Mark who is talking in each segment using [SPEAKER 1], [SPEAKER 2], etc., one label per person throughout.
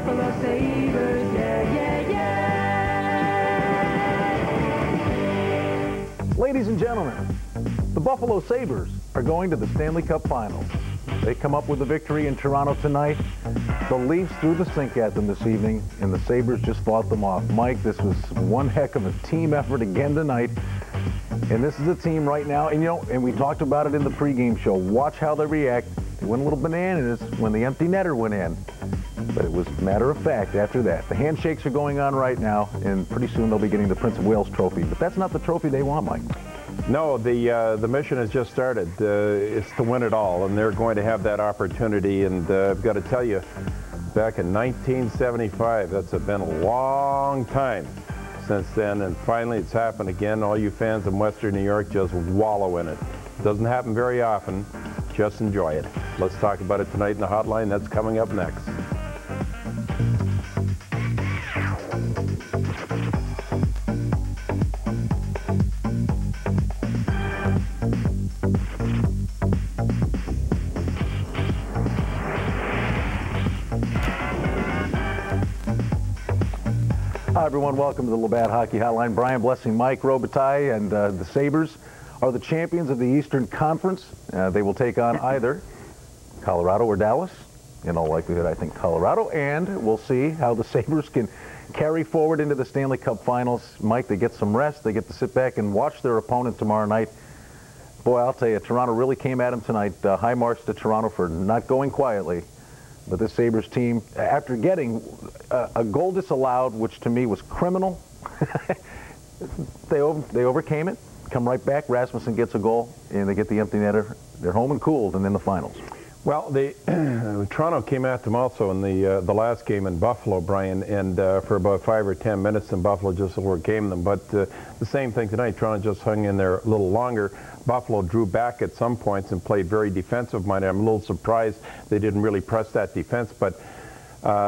[SPEAKER 1] Buffalo Sabres, yeah, yeah, yeah.
[SPEAKER 2] Ladies and gentlemen, the Buffalo Sabres are going to the Stanley Cup Finals. They come up with a victory in Toronto tonight. The Leafs threw the sink at them this evening, and the Sabres just fought them off. Mike, this was one heck of a team effort again tonight. And this is a team right now, and and we talked about it in the pregame show. Watch how they react. They went a little bananas when the empty netter went in. But it was matter of fact after that. The handshakes are going on right now, and pretty soon they'll be getting the Prince of Wales trophy. But that's not the trophy they want, Mike.
[SPEAKER 3] No, the mission has just started. It's to win it all, and they're going to have that opportunity. And I've got to tell you, back in 1975, that's been a long time since then, and finally it's happened again. All you fans in Western New York just wallow in it. Doesn't happen very often. Just enjoy it. Let's talk about it tonight in the Hotline. That's coming up next.
[SPEAKER 2] Hi, everyone. Welcome to the Labatt Hockey Hotline. Brian Blessing, Mike Robitaille, and the Sabres are the champions of the Eastern Conference. They will take on either Colorado or Dallas. In all likelihood, I think Colorado. And we'll see how the Sabres can carry forward into the Stanley Cup Finals. Mike, they get some rest. They get to sit back and watch their opponent tomorrow night. Boy, I'll tell you, Toronto really came at them tonight. High marks to Toronto for not going quietly. But this Sabres team, after getting a goal disallowed, which to me was criminal, they overcame it, come right back. Rasmussen gets a goal, and they get the empty netter. They're home and cooled, and then the finals.
[SPEAKER 3] Well, Toronto came at them also in the last game in Buffalo, Brian, and for about 5 or 10 minutes, and Buffalo just overcame them. But the same thing tonight. Toronto just hung in there a little longer. Buffalo drew back at some points and played very defensive-minded. I'm a little surprised they didn't really press that defense, but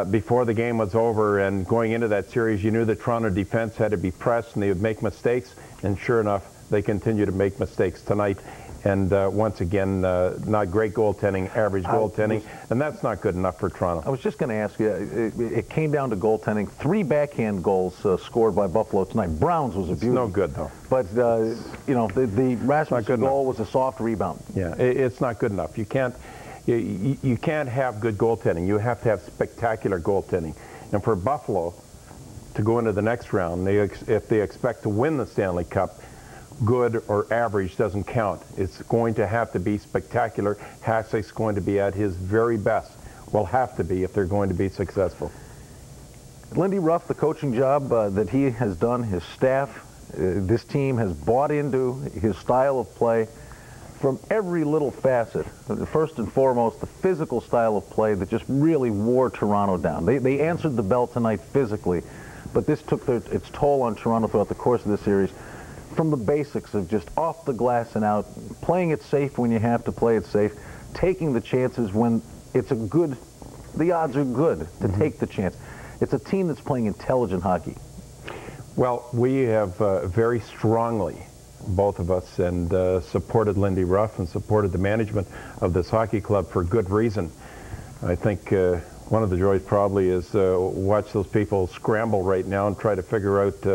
[SPEAKER 3] before the game was over and going into that series, you knew the Toronto defense had to be pressed and they would make mistakes, and sure enough, they continue to make mistakes tonight. And once again, not great goaltending, average goaltending, and that's not good enough for Toronto.
[SPEAKER 2] I was just going to ask you, it came down to goaltending. 3 backhand goals scored by Buffalo tonight. Brown's was a beauty.
[SPEAKER 3] It's no good, though.
[SPEAKER 2] But, the Rasmussen goal was a soft rebound.
[SPEAKER 3] Yeah, it's not good enough. You can't have good goaltending. You have to have spectacular goaltending. And for Buffalo to go into the next round, if they expect to win the Stanley Cup, good or average doesn't count. It's going to have to be spectacular. Hasek's going to be at his very best. Will have to be if they're going to be successful.
[SPEAKER 2] Lindy Ruff, the coaching job that he has done, his staff, this team has bought into his style of play from every little facet. First and foremost, the physical style of play that just really wore Toronto down. They answered the bell tonight physically, but this took its toll on Toronto throughout the course of the series. From the basics of just off the glass and out, playing it safe when you have to play it safe, taking the chances when it's the odds are good to take the chance. It's a team that's playing intelligent hockey.
[SPEAKER 3] Well, we have very strongly, both of us, and supported Lindy Ruff and supported the management of this hockey club for good reason. I think one of the joys probably is watch those people scramble right now and try to figure out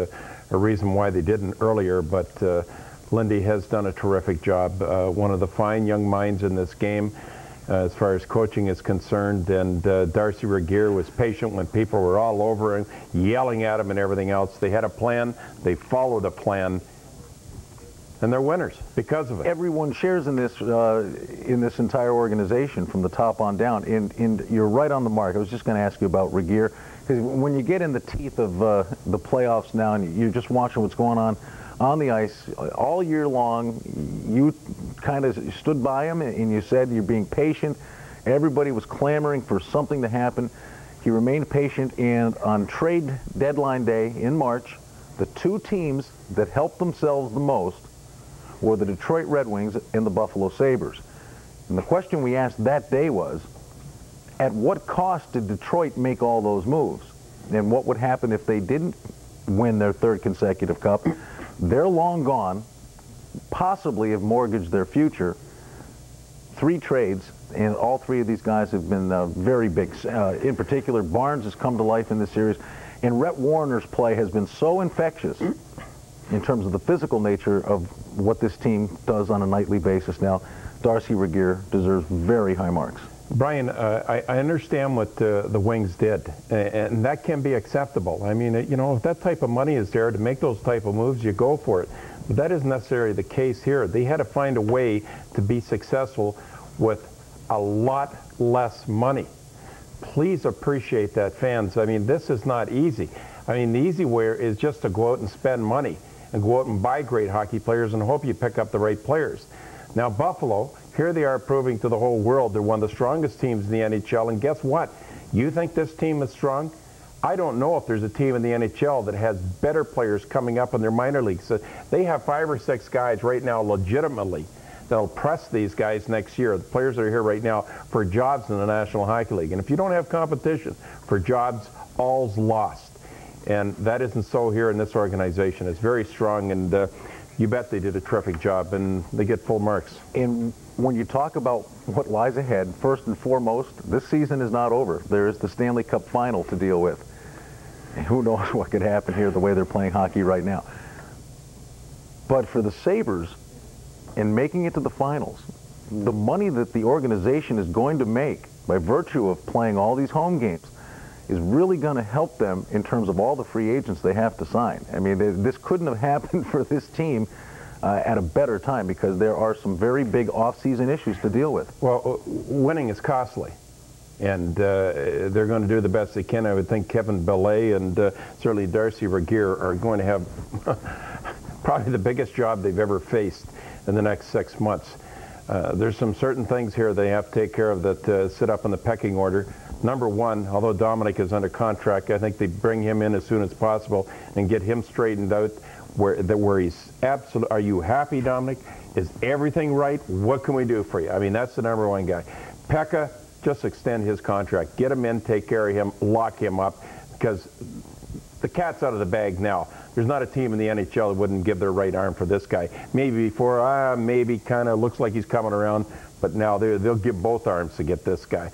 [SPEAKER 3] a reason why they didn't earlier, but Lindy has done a terrific job. One of the fine young minds in this game as far as coaching is concerned, and Darcy Regier was patient when people were all over him, yelling at him and everything else. They had a plan, they followed a plan, and they're winners because of it.
[SPEAKER 2] Everyone shares in this entire organization from the top on down, and you're right on the mark. I was just going to ask you about Regier, because when you get in the teeth of the playoffs now and you're just watching what's going on the ice all year long, you kind of stood by him and you said you're being patient. Everybody was clamoring for something to happen. He remained patient, and on trade deadline day in March, the 2 teams that helped themselves the most were the Detroit Red Wings and the Buffalo Sabres. And the question we asked that day was, at what cost did Detroit make all those moves? And what would happen if they didn't win their 3rd consecutive cup? They're long gone, possibly have mortgaged their future. 3 trades, And all three of these guys have been very big. In particular, Barnes has come to life in this series. And Rhett Warrener's play has been so infectious in terms of the physical nature of what this team does on a nightly basis now. Darcy Regier deserves very high marks.
[SPEAKER 3] Brian, I understand what the Wings did, and that can be acceptable. I mean, you know, if that type of money is there to make those type of moves, you go for it. But that isn't necessarily the case here. They had to find a way to be successful with a lot less money. Please appreciate that, fans. I mean, this is not easy. I mean, the easy way is just to go out and spend money and go out and buy great hockey players and hope you pick up the right players. Now, Buffalo, here they are proving to the whole world they're one of the strongest teams in the NHL. And guess what? You think this team is strong? I don't know if there's a team in the NHL that has better players coming up in their minor leagues. So they have 5 or 6 guys right now legitimately that'll press these guys next year. The players that are here right now for jobs in the National Hockey League. And if you don't have competition for jobs, all's lost. And that isn't so here in this organization. It's very strong, and you bet they did a terrific job, and they get full marks.
[SPEAKER 2] And when you talk about what lies ahead, first and foremost, this season is not over. There is the Stanley Cup final to deal with. And who knows what could happen here the way they're playing hockey right now. But for the Sabres, in making it to the finals, the money that the organization is going to make by virtue of playing all these home games is really going to help them in terms of all the free agents they have to sign. I mean, this couldn't have happened for this team at a better time, because there are some very big off-season issues to deal with.
[SPEAKER 3] Well, winning is costly, and they're going to do the best they can. I would think Kevin Bellet and certainly Darcy Regier are going to have probably the biggest job they've ever faced in the next 6 months. There's some certain things here they have to take care of that sit up in the pecking order. Number one, although Dominic is under contract, I think they bring him in as soon as possible and get him straightened out where he's absolute. Are you happy, Dominic? Is everything right? What can we do for you? I mean, that's the number one guy. Pekka, just extend his contract. Get him in, take care of him, lock him up, because the cat's out of the bag now. There's not a team in the NHL that wouldn't give their right arm for this guy. Maybe before, maybe kind of looks like he's coming around, but now they'll give both arms to get this guy.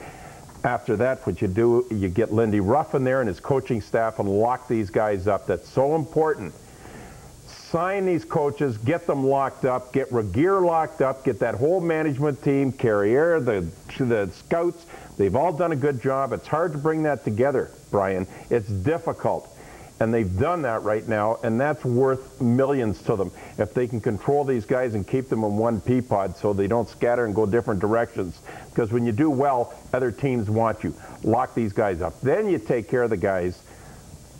[SPEAKER 3] After that, what you do, you get Lindy Ruff in there and his coaching staff and lock these guys up. That's so important. Sign these coaches, get them locked up, get Regier locked up, get that whole management team, Carrier, the scouts. They've all done a good job. It's hard to bring that together, Brian. It's difficult. And they've done that right now, and that's worth millions to them if they can control these guys and keep them in one pea pod so they don't scatter and go different directions. Because when you do well, other teams want you. Lock these guys up. Then you take care of the guys.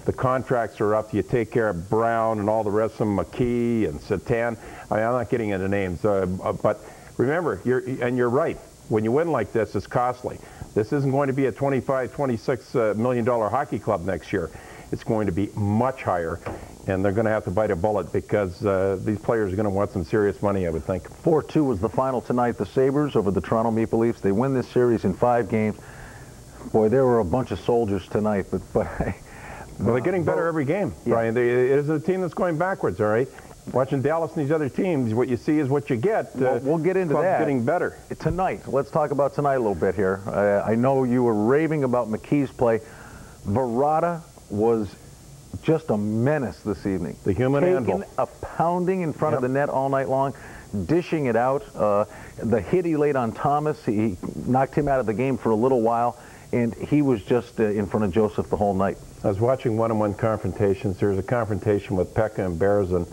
[SPEAKER 3] The contracts are up. You take care of Brown and all the rest of them, McKee and Satan. I mean, I'm not getting into names, but remember, you're right. When you win like this, it's costly. This isn't going to be a $25, $26 million hockey club next year. It's going to be much higher, and they're going to have to bite a bullet because these players are going to want some serious money, I would think.
[SPEAKER 2] 4-2 was the final tonight. The Sabres over the Toronto Maple Leafs. They win this series in 5 games. Boy, there were a bunch of soldiers tonight, but
[SPEAKER 3] well, they're getting better every game, Brian. It is a team that's going backwards, all right? Watching Dallas and these other teams, what you see is what you get.
[SPEAKER 2] We'll get into that.
[SPEAKER 3] Getting better.
[SPEAKER 2] Tonight, let's talk about tonight a little bit here. I know you were raving about McKee's play. Verrata was just a menace this evening.
[SPEAKER 3] The human anvil.
[SPEAKER 2] A pounding in front of the net all night long, dishing it out. The hit he laid on Thomas, he knocked him out of the game for a little while, and he was just in front of Joseph the whole night.
[SPEAKER 3] I was watching one-on-one confrontations. There was a confrontation with Pekka and Bears, and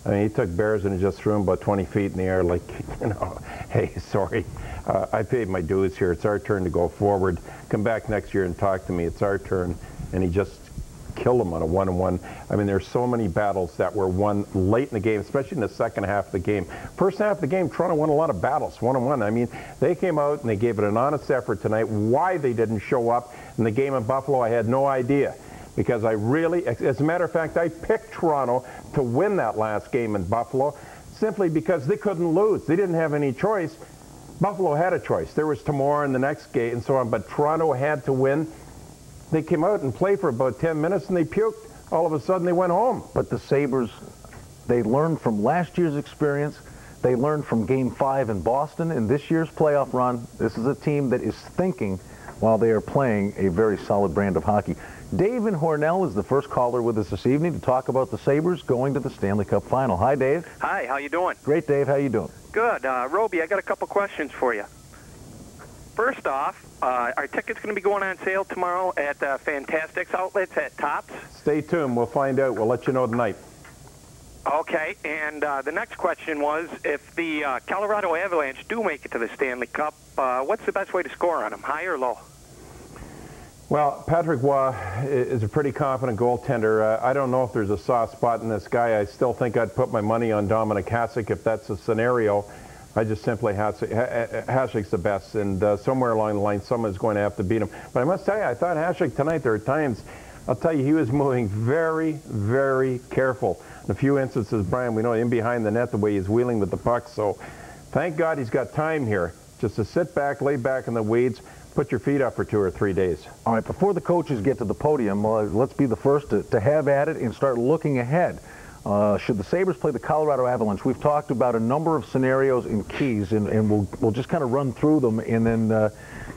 [SPEAKER 3] I mean, he took Bears and he just threw him about 20 feet in the air like, you know, hey, sorry, I paid my dues here. It's our turn to go forward. Come back next year and talk to me. It's our turn. And he just killed him on a one-on-one. I mean, there's so many battles that were won late in the game, especially in the second half of the game. First half of the game, Toronto won a lot of battles, one-on-one. I mean, they came out and they gave it an honest effort tonight. Why they didn't show up in the game in Buffalo, I had no idea. Because I really, as a matter of fact, I picked Toronto to win that last game in Buffalo simply because they couldn't lose. They didn't have any choice. Buffalo had a choice. There was tomorrow in the next game and so on, but Toronto had to win. They came out and played for about 10 minutes and they puked. All of a sudden they went home.
[SPEAKER 2] But the Sabres, they learned from last year's experience. They learned from Game 5 in Boston in this year's playoff run. This is a team that is thinking while they are playing a very solid brand of hockey. Dave in Hornell is the first caller with us this evening to talk about the Sabres going to the Stanley Cup Final. Hi, Dave.
[SPEAKER 4] Hi, how you doing?
[SPEAKER 2] Great, Dave. How you doing?
[SPEAKER 4] Good. Roby, I got a couple questions for you. First off, are tickets going to be going on sale tomorrow at Fantastics outlets at Tops?
[SPEAKER 3] Stay tuned. We'll find out. We'll let you know tonight.
[SPEAKER 4] Okay, and the next question was, if the Colorado Avalanche do make it to the Stanley Cup, what's the best way to score on them, high or low?
[SPEAKER 3] Well, Patrick Waugh is a pretty confident goaltender. I don't know if there's a soft spot in this guy. I still think I'd put my money on Dominic Hasek if that's a scenario. I just simply, Hasek's the best, and somewhere along the line, someone's going to have to beat him. But I must tell you, I thought Hasek tonight, there are times, I'll tell you, he was moving very, very careful. In a few instances, Brian, we know in behind the net, the way he's wheeling with the puck, so thank God he's got time here just to sit back, lay back in the weeds, put your feet up for 2 or 3 days.
[SPEAKER 2] All right, before the coaches get to the podium, let's be the first to have at it and start looking ahead. Should the Sabres play the Colorado Avalanche? We've talked about a number of scenarios and keys, and we'll just kind of run through them and then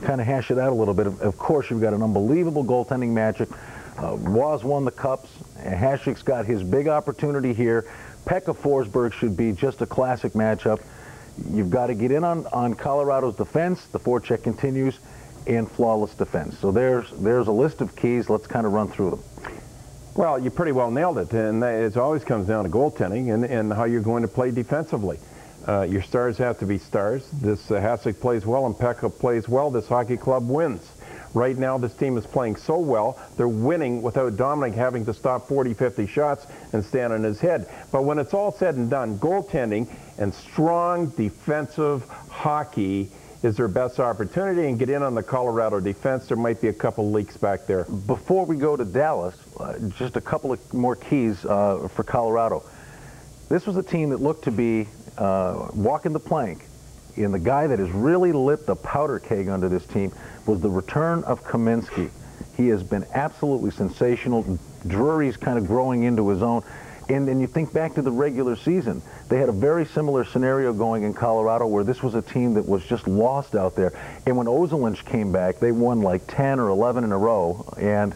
[SPEAKER 2] kind of hash it out a little bit. Of course, you've got an unbelievable goaltending matchup. Waz won the Cups. Hasek's got his big opportunity here. Pekka Forsberg should be just a classic matchup. You've got to get in on Colorado's defense. The forecheck continues, and flawless defense. So there's a list of keys. Let's kind of run through them.
[SPEAKER 3] Well, you pretty well nailed it, and it always comes down to goaltending and how you're going to play defensively. Your stars have to be stars. This Hasek plays well and Pekka plays well. This hockey club wins. Right now, this team is playing so well, they're winning without Dominic having to stop 40, 50 shots and stand on his head. But when it's all said and done, goaltending and strong defensive hockey is their best opportunity, and get in on the Colorado defense. There might be a couple leaks back there.
[SPEAKER 2] Before we go to Dallas, just a couple of more keys for Colorado. This was a team that looked to be walking the plank, and the guy that has really lit the powder keg under this team was the return of Kaminsky. He has been absolutely sensational. Drury's kind of growing into his own. And you think back to the regular season, they had a very similar scenario going in Colorado where this was a team that was just lost out there. And when Ozolinsh came back, they won like 10 or 11 in a row. And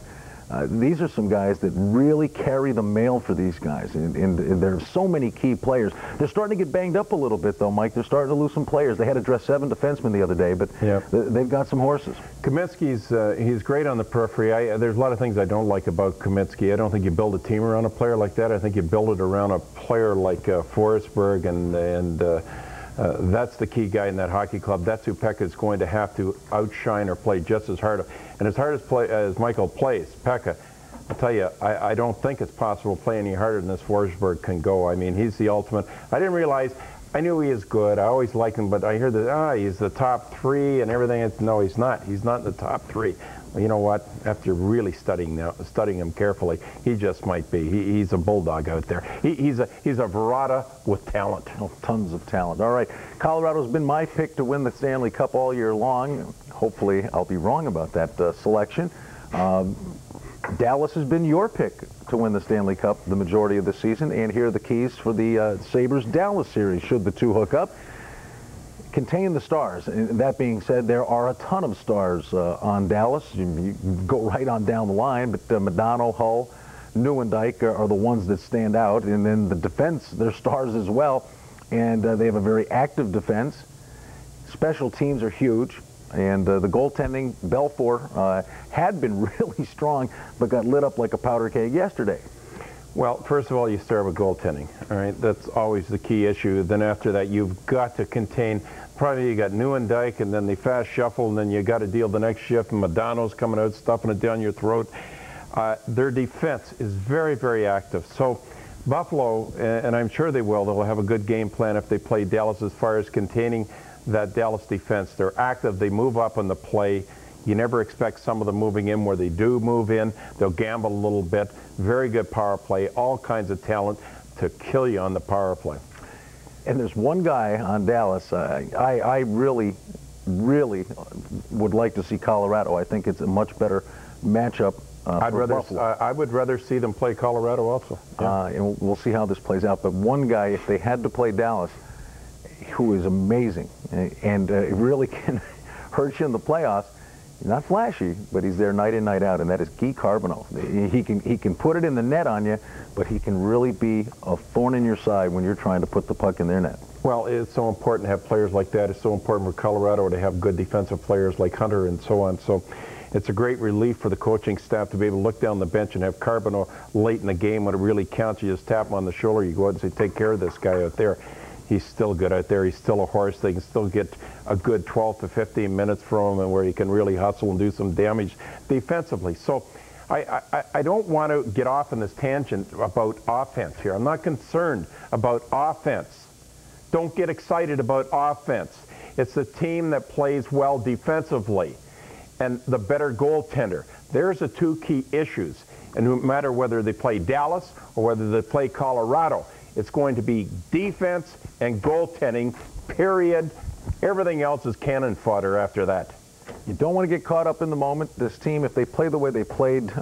[SPEAKER 2] these are some guys that really carry the mail for these guys. And there are so many key players. They're starting to get banged up a little bit, though, Mike. They're starting to lose some players. They had to dress 7 defensemen the other day, but they've got some horses.
[SPEAKER 3] Kaminsky's he's great on the periphery. There's a lot of things I don't like about Kaminsky. I don't think you build a team around a player like that. I think you build it around a player like Forsberg, and that's the key guy in that hockey club. That's who Pekka is going to have to outshine or play just as hard. And as hard as Michael plays, Pekka, I'll tell you, I don't think it's possible to play any harder than this Forsberg can go. I mean, he's the ultimate. I didn't realize, I knew he is good. I always liked him, but I hear that, he's the top 3 and everything. No, he's not. He's not in the top 3. Well, you know what? After really studying him carefully, he just might be. He's a bulldog out there. He's a Verrata with talent.
[SPEAKER 2] Oh, tons of talent. All right, Colorado's been my pick to win the Stanley Cup all year long. Hopefully, I'll be wrong about that selection. Dallas has been your pick to win the Stanley Cup the majority of the season, and here are the keys for the Sabres-Dallas series, should the two hook up. Contain the stars. And that being said, there are a ton of stars on Dallas. You go right on down the line, but Modano, Hull, Nieuwendyk are the ones that stand out. And then the defense, they're stars as well. And they have a very active defense. Special teams are huge. And the goaltending, Belfour, had been really strong, but got lit up like a powder keg yesterday.
[SPEAKER 3] Well, first of all, you start with goaltending, all right? That's always the key issue. Then after that, you've got to contain, probably you got Nieuwendyk, and then the fast shuffle, and then you got to deal the next shift, and Modano's coming out, stuffing it down your throat. Their defense is very, very active. So Buffalo, and I'm sure they'll have a good game plan if they play Dallas as far as containing that Dallas defense. They're active, they move up on the play. You never expect some of them moving in where they do move in. They'll gamble a little bit. Very good power play, all kinds of talent to kill you on the power play.
[SPEAKER 2] And there's one guy on Dallas, I really, really would like to see Colorado. I think it's a much better matchup for Buffalo.
[SPEAKER 3] I would rather see them play Colorado also. Yeah.
[SPEAKER 2] And we'll see how this plays out. But one guy, if they had to play Dallas, who is amazing and really can hurt you in the playoffs. He's not flashy, but he's there night in, night out, and that is Guy Carbonneau. He can put it in the net on you, but he can really be a thorn in your side when you're trying to put the puck in their net.
[SPEAKER 3] Well, it's so important to have players like that. It's so important for Colorado to have good defensive players like Hunter and so on. So it's a great relief for the coaching staff to be able to look down the bench and have Carbonneau late in the game when it really counts. You just tap him on the shoulder. You go out and say, take care of this guy out there. He's still good out there. He's still a horse. They can still get a good 12 to 15 minutes from him and where he can really hustle and do some damage defensively. So I don't want to get off on this tangent about offense here. I'm not concerned about offense. Don't get excited about offense. It's the team that plays well defensively and the better goaltender. There's the two key issues. And no matter whether they play Dallas or whether they play Colorado, it's going to be defense and goaltending, period. Everything else is cannon fodder after that.
[SPEAKER 2] You don't want to get caught up in the moment. This team, if they play the way they played,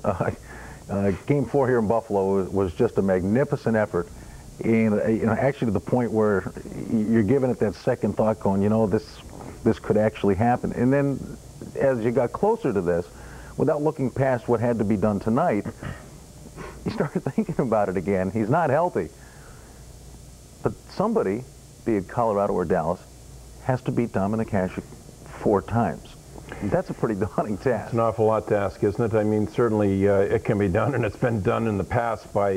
[SPEAKER 2] Game 4 here in Buffalo was just a magnificent effort. And actually to the point where you're giving it that second thought going, this could actually happen. And then as you got closer to this, without looking past what had to be done tonight, you started thinking about it again. He's not healthy. But somebody, be it Colorado or Dallas, has to beat Dominik Hasek 4 times. That's a pretty daunting task.
[SPEAKER 3] It's an awful lot to ask, isn't it? I mean, certainly it can be done, and it's been done in the past by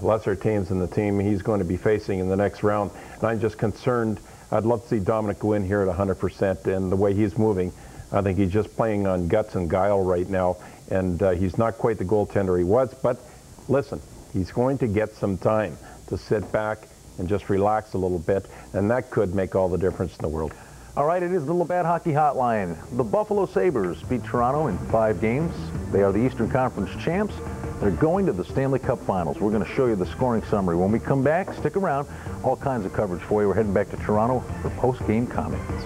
[SPEAKER 3] lesser teams than the team he's going to be facing in the next round. And I'm just concerned. I'd love to see Dominik go in here at 100%, and the way he's moving, I think he's just playing on guts and guile right now, and he's not quite the goaltender he was. But listen, he's going to get some time to sit back and just relax a little bit, and that could make all the difference in the world.
[SPEAKER 2] All right, it is the Labatt Hockey Hotline. The Buffalo Sabres beat Toronto in 5 games. They are the Eastern Conference champs. They're going to the Stanley Cup Finals. We're going to show you the scoring summary. When we come back, stick around. All kinds of coverage for you. We're heading back to Toronto for post-game comments.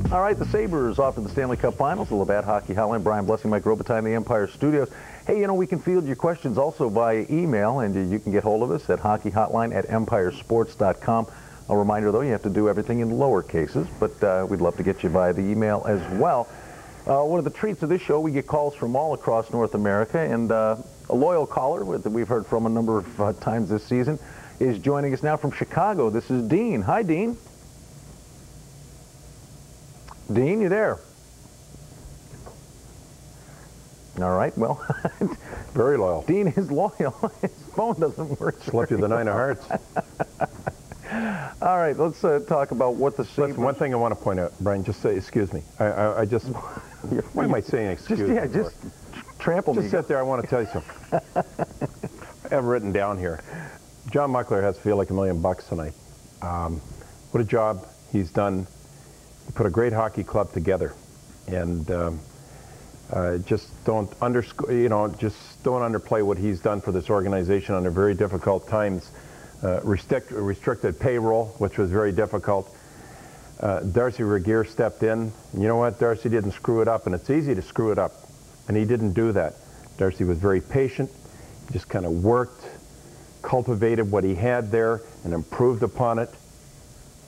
[SPEAKER 2] All right, the Sabres off to the Stanley Cup Finals, the Labatt Hockey Hotline. Brian Blessing, Mike Robitaille in the Empire Studios. Hey, we can field your questions also via email, and you can get hold of us at hockeyhotline@empiresports.com. A reminder, though, you have to do everything in lower cases, but we'd love to get you via the email as well. One of the treats of this show, we get calls from all across North America, and a loyal caller that we've heard from a number of times this season is joining us now from Chicago. This is Dean. Hi, Dean. Dean, you there? All right, well.
[SPEAKER 3] Very loyal.
[SPEAKER 2] Dean is loyal. His phone doesn't work.
[SPEAKER 3] Slept you the 9 of hearts.
[SPEAKER 2] All right, let's talk about what the Sabres...
[SPEAKER 3] Listen, one thing I want to point out, Brian, just say, excuse me. I just... Why am I saying excuse me?
[SPEAKER 2] Just trample me.
[SPEAKER 3] Just sit there, I want to tell you something. I have written down here. John Muckler has to feel like $1 million tonight. What a job he's done. He put a great hockey club together, and just don't underplay what he's done for this organization under very difficult times. Restricted payroll, which was very difficult. Darcy Regier stepped in. And you know what? Darcy didn't screw it up, and it's easy to screw it up, and he didn't do that. Darcy was very patient. He just kind of worked, cultivated what he had there, and improved upon it.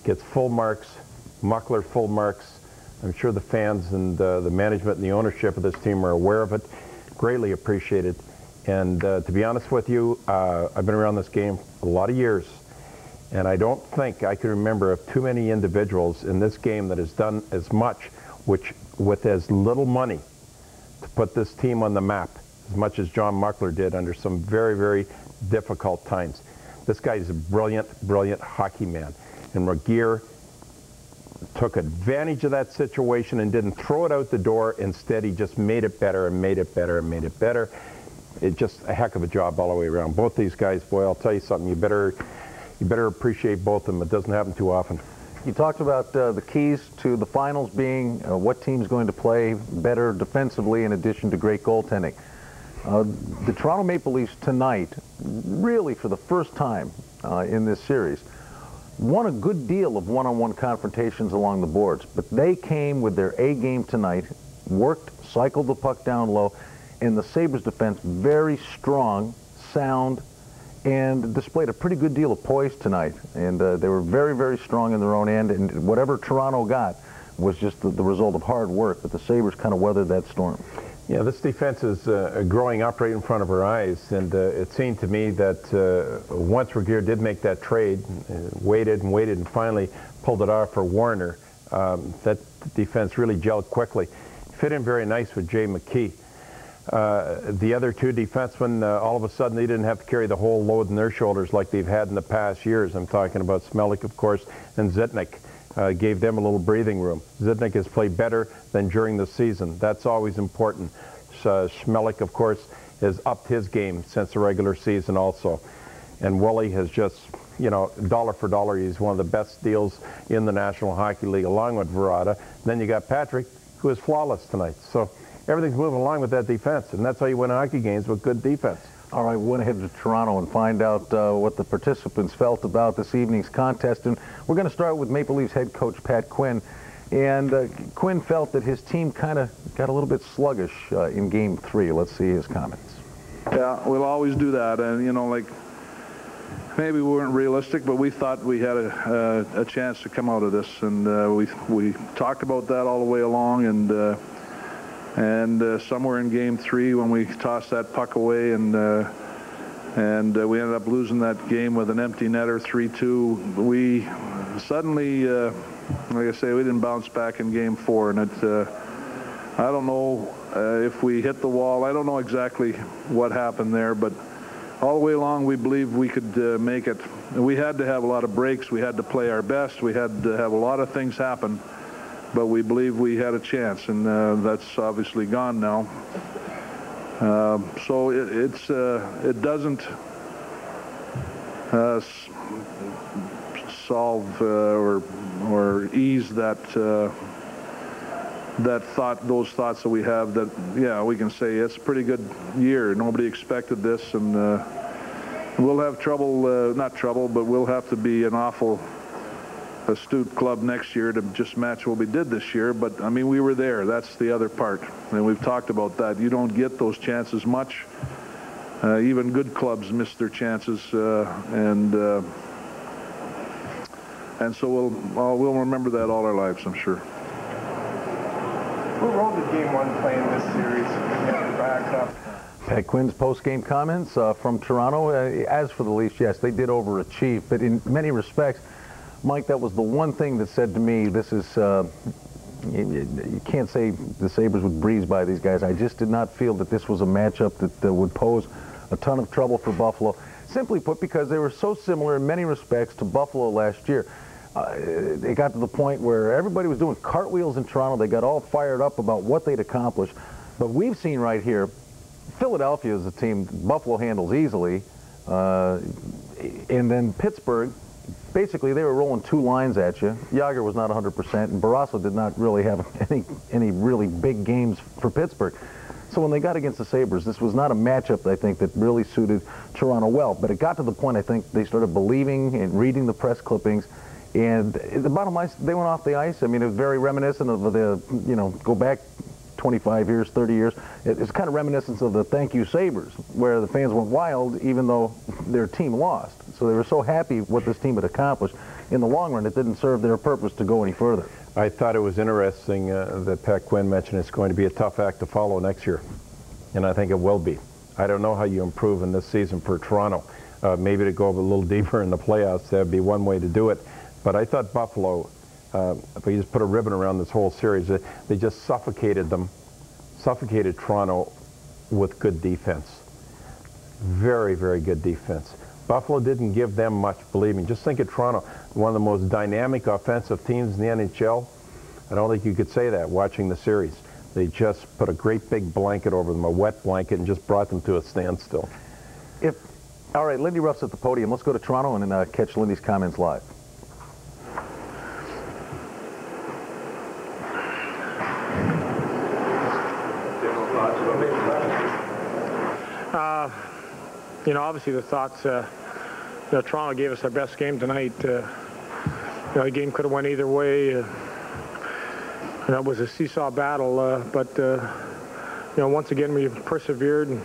[SPEAKER 3] Gets full marks. Muckler full marks. I'm sure the fans and the management and the ownership of this team are aware of it. Greatly appreciated. And to be honest with you, I've been around this game a lot of years, and I don't think I can remember of too many individuals in this game that has done as much, with as little money, to put this team on the map, as much as John Muckler did under some very, very difficult times. This guy is a brilliant, brilliant hockey man. And Regier took advantage of that situation and didn't throw it out the door. Instead, he just made it better and made it better and made it better. It's just a heck of a job all the way around. Both these guys, boy, I'll tell you something, you better appreciate both of them. It doesn't happen too often.
[SPEAKER 2] You talked about the keys to the finals being what team's going to play better defensively in addition to great goaltending. The Toronto Maple Leafs tonight, really for the first time in this series, won a good deal of one-on-one confrontations along the boards, but they came with their A game tonight. worked, cycled the puck down low, and the Sabres defense very strong, sound, and displayed a pretty good deal of poise tonight. And they were very, very strong in their own end, and whatever Toronto got was just the result of hard work, but the Sabres kind of weathered that storm.
[SPEAKER 3] Yeah, this defense is growing up right in front of our eyes, and it seemed to me that once Regeer did make that trade, waited and waited and finally pulled it off for Warner, that defense really gelled quickly. Fit in very nice with Jay McKee. The other two defensemen, all of a sudden, they didn't have to carry the whole load on their shoulders like they've had in the past years. I'm talking about Smelik, of course, and Zitnik. Gave them a little breathing room. Zitnik has played better than during the season. That's always important. Smelik, of course, has upped his game since the regular season also. And Willie has just, you know, dollar for dollar, he's one of the best deals in the National Hockey League, along with Verada. Then you got Patrick, who is flawless tonight. So everything's moving along with that defense, and that's how you win hockey games, with good defense.
[SPEAKER 2] All right, we went ahead to Toronto and find out what the participants felt about this evening's contest. And we're going to start with Maple Leafs head coach Pat Quinn. And Quinn felt that his team kind of got a little bit sluggish in Game 3. Let's see his comments.
[SPEAKER 5] Yeah, we'll always do that. And, you know, like, maybe we weren't realistic, but we thought we had a chance to come out of this. And we talked about that all the way along. And somewhere in Game 3, when we tossed that puck away and we ended up losing that game with an empty netter, 3-2, we suddenly, like I say, we didn't bounce back in Game 4. And I don't know if we hit the wall. I don't know exactly what happened there, but all the way along we believed we could make it. We had to have a lot of breaks. We had to play our best. We had to have a lot of things happen. But we believe we had a chance, and that's obviously gone now. So it doesn't solve or ease that those thoughts that we have. That, yeah, we can say it's a pretty good year. Nobody expected this, and we'll have trouble. Not trouble, but we'll have to be an awful astute club next year to just match what we did this year. But I mean, we were there. That's the other part, and we've talked about that. You don't get those chances much. Even good clubs miss their chances, and so we'll remember that all our lives, I'm sure.
[SPEAKER 6] What role did Game 1 play in this series? Back up.
[SPEAKER 2] Pat Quinn's post-game comments from Toronto. As for the Leafs, yes, they did overachieve, but in many respects, Mike, that was the one thing that said to me, this is, you can't say the Sabres would breeze by these guys. I just did not feel that this was a matchup that would pose a ton of trouble for Buffalo. Simply put, because they were so similar in many respects to Buffalo last year. It got to the point where everybody was doing cartwheels in Toronto. They got all fired up about what they'd accomplished. But we've seen right here, Philadelphia is a team Buffalo handles easily. And then Pittsburgh, basically, they were rolling two lines at you. Jágr was not 100%, and Barrasso did not really have any really big games for Pittsburgh. So when they got against the Sabres, this was not a matchup, I think, that really suited Toronto well. But it got to the point, I think, they started believing and reading the press clippings. And the bottom line, they went off the ice. I mean, it was very reminiscent of the, you know, go back 25 years, 30 years. It's kind of reminiscent of the Thank You Sabres, where the fans went wild even though their team lost. So they were so happy what this team had accomplished. In the long run, it didn't serve their purpose to go any further.
[SPEAKER 3] I thought it was interesting that Pat Quinn mentioned it's going to be a tough act to follow next year, and I think it will be. I don't know how you improve in this season for Toronto. Maybe to go a little deeper in the playoffs, that would be one way to do it. But I thought Buffalo, if we just put a ribbon around this whole series, they just suffocated Toronto with good defense. Very, very good defense. Buffalo didn't give them much, believe me. Just think of Toronto, one of the most dynamic offensive teams in the NHL. I don't think you could say that watching the series. They just put a great big blanket over them, a wet blanket, and just brought them to a standstill.
[SPEAKER 2] All right, Lindy Ruff's at the podium. Let's go to Toronto and then catch Lindy's comments live.
[SPEAKER 6] You know, obviously the thoughts, you know, Toronto gave us our best game tonight. You know, the game could have went either way. it was a seesaw battle, but once again we persevered, and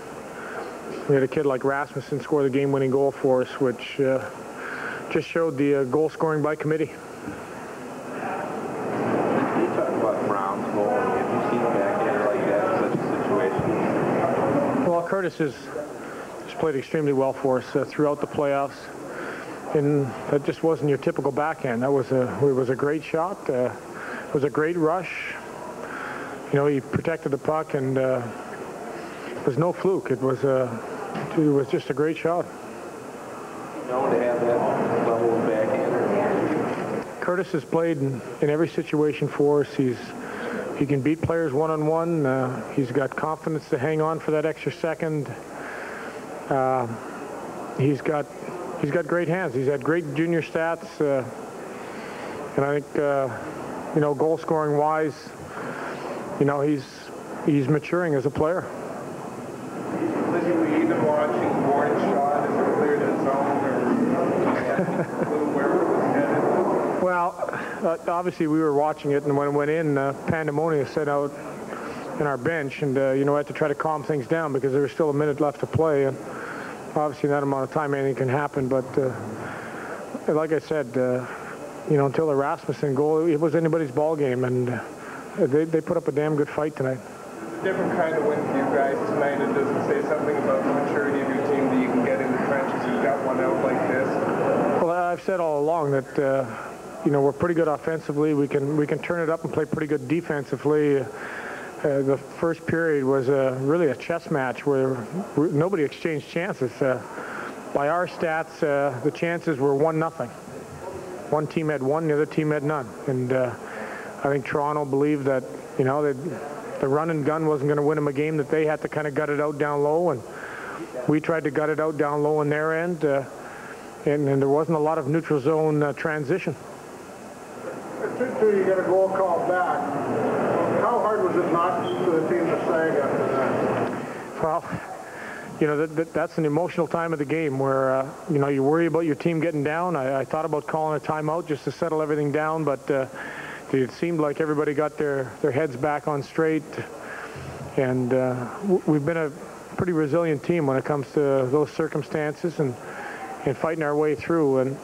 [SPEAKER 6] we had a kid like Rasmussen score the game-winning goal for us, which just showed the goal scoring by committee.
[SPEAKER 7] Can you talk about Brown's goal? Have you seen backhander like that in such a situation?
[SPEAKER 6] Well, Curtis has played extremely well for us throughout the playoffs, and that just wasn't your typical backhand. It was a great shot. It was a great rush. He protected the puck, and it was no fluke. It was just a great shot.
[SPEAKER 7] Known to have that level of backhander.
[SPEAKER 6] Curtis has played in every situation for us. He can beat players one-on-one. He's got confidence to hang on for that extra second. He's got great hands. He's had great junior stats, and I think goal scoring wise, he's maturing as a player.
[SPEAKER 7] Lizzie, were you even watching Warren's shot as it cleared the zone, or where it was headed?
[SPEAKER 6] Well, obviously we were watching it, and when it went in, pandemonium set out in our bench, and I had to try to calm things down because there was still a minute left to play, and obviously in that amount of time anything can happen. But like I said, until the Rasmussen goal, it was anybody's ball game, and they put up a damn good fight tonight.
[SPEAKER 7] Different kind of win for you guys tonight. It doesn't say something about the maturity of your team that you can get in the trenches. You've got one out like this.
[SPEAKER 6] Well, I've said all along that we're pretty good offensively. We can turn it up and play pretty good defensively. The first period was really a chess match where nobody exchanged chances. By our stats, the chances were 1-0. One team had one, the other team had none. And I think Toronto believed that the run and gun wasn't going to win them a game, that they had to kind of gut it out down low, and we tried to gut it out down low on their end, and there wasn't a lot of neutral zone transition.
[SPEAKER 8] 2-2, you got a goal called back. How hard was it not for the team to sag after that?
[SPEAKER 6] Well, that's an emotional time of the game where, you worry about your team getting down. I thought about calling a timeout just to settle everything down, but it seemed like everybody got their heads back on straight, and we've been a pretty resilient team when it comes to those circumstances and fighting our way through. And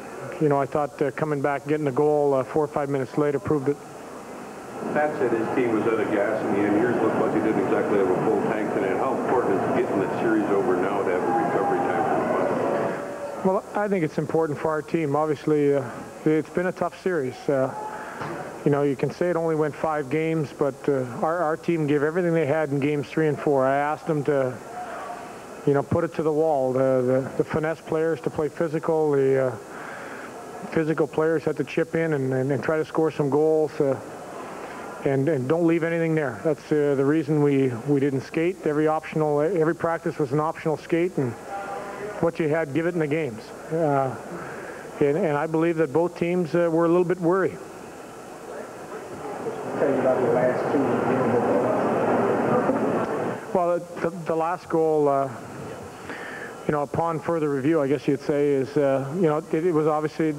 [SPEAKER 6] I thought coming back, getting a goal 4 or 5 minutes later proved it.
[SPEAKER 9] Pat said his team was out of gas in the end. Yours looked like he didn't exactly have a full tank tonight. How important is getting the series over now to have a recovery time for the puck?
[SPEAKER 6] Well, I think it's important for our team. Obviously, it's been a tough series. You can say it only went 5 games, but our team gave everything they had in games 3 and 4. I asked them to, put it to the wall. The finesse players to play physical. The physical players had to chip in and try to score some goals. And don't leave anything there. That's the reason we didn't skate. Every practice was an optional skate, and what you had, give it in the games. And I believe that both teams were a little bit worried.
[SPEAKER 8] Tell you about the last two.
[SPEAKER 6] Well, the last goal, upon further review, I guess you'd say, is, it was obviously,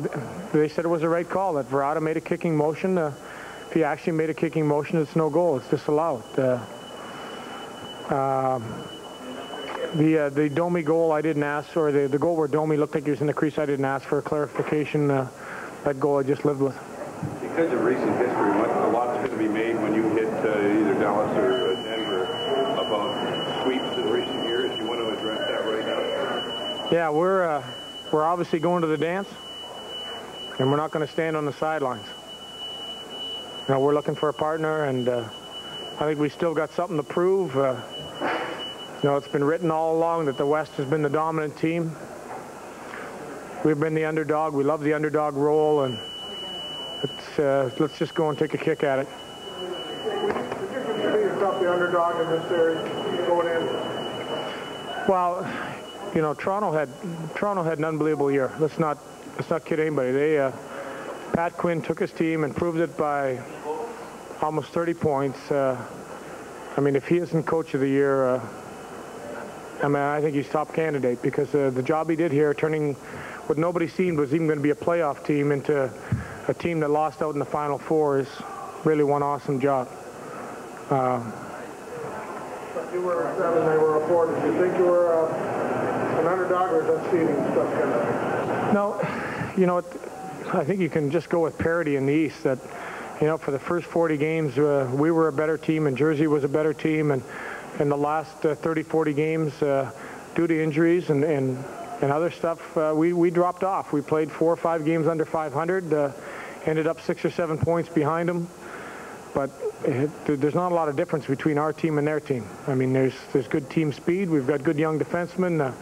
[SPEAKER 6] they said it was the right call, that Verada made a kicking motion. If he actually made a kicking motion, it's no goal. It's disallowed. The Domi goal, I didn't ask, or the goal where Domi looked like he was in the crease, I didn't ask for a clarification. That goal I just lived with.
[SPEAKER 9] Because of recent history, a lot's going to be made when you hit either Dallas or Denver about sweeps in recent years. You want to address that right now?
[SPEAKER 6] Yeah, we're obviously going to the dance, and we're not going to stand on the sidelines. We're looking for a partner, and I think we still got something to prove. It's been written all along that the West has been the dominant team. We've been the underdog. We love the underdog role, and let's just go and take a kick at it.
[SPEAKER 8] Would you consider yourself the underdog in this series going in?
[SPEAKER 6] Well, Toronto had an unbelievable year. Let's not kid anybody. Pat Quinn took his team and proved it by almost 30 points. If he isn't coach of the year, I think he's top candidate, because the job he did here, turning what nobody seemed was even going to be a playoff team into a team that lost out in the Final Four, really one awesome job.
[SPEAKER 8] But you were 7, they were a 4. Did you think you were an underdog, or is that seeding stuff kind of?
[SPEAKER 6] No, you know, I think you can just go with parity in the East. That, you know, for the first 40 games, we were a better team, and Jersey was a better team, and in the last 30, 40 games, due to injuries and other stuff, we dropped off. We played 4 or 5 games under 500, ended up 6 or 7 points behind them. But there's not a lot of difference between our team and their team. I mean, there's good team speed. We've got good young defensemen.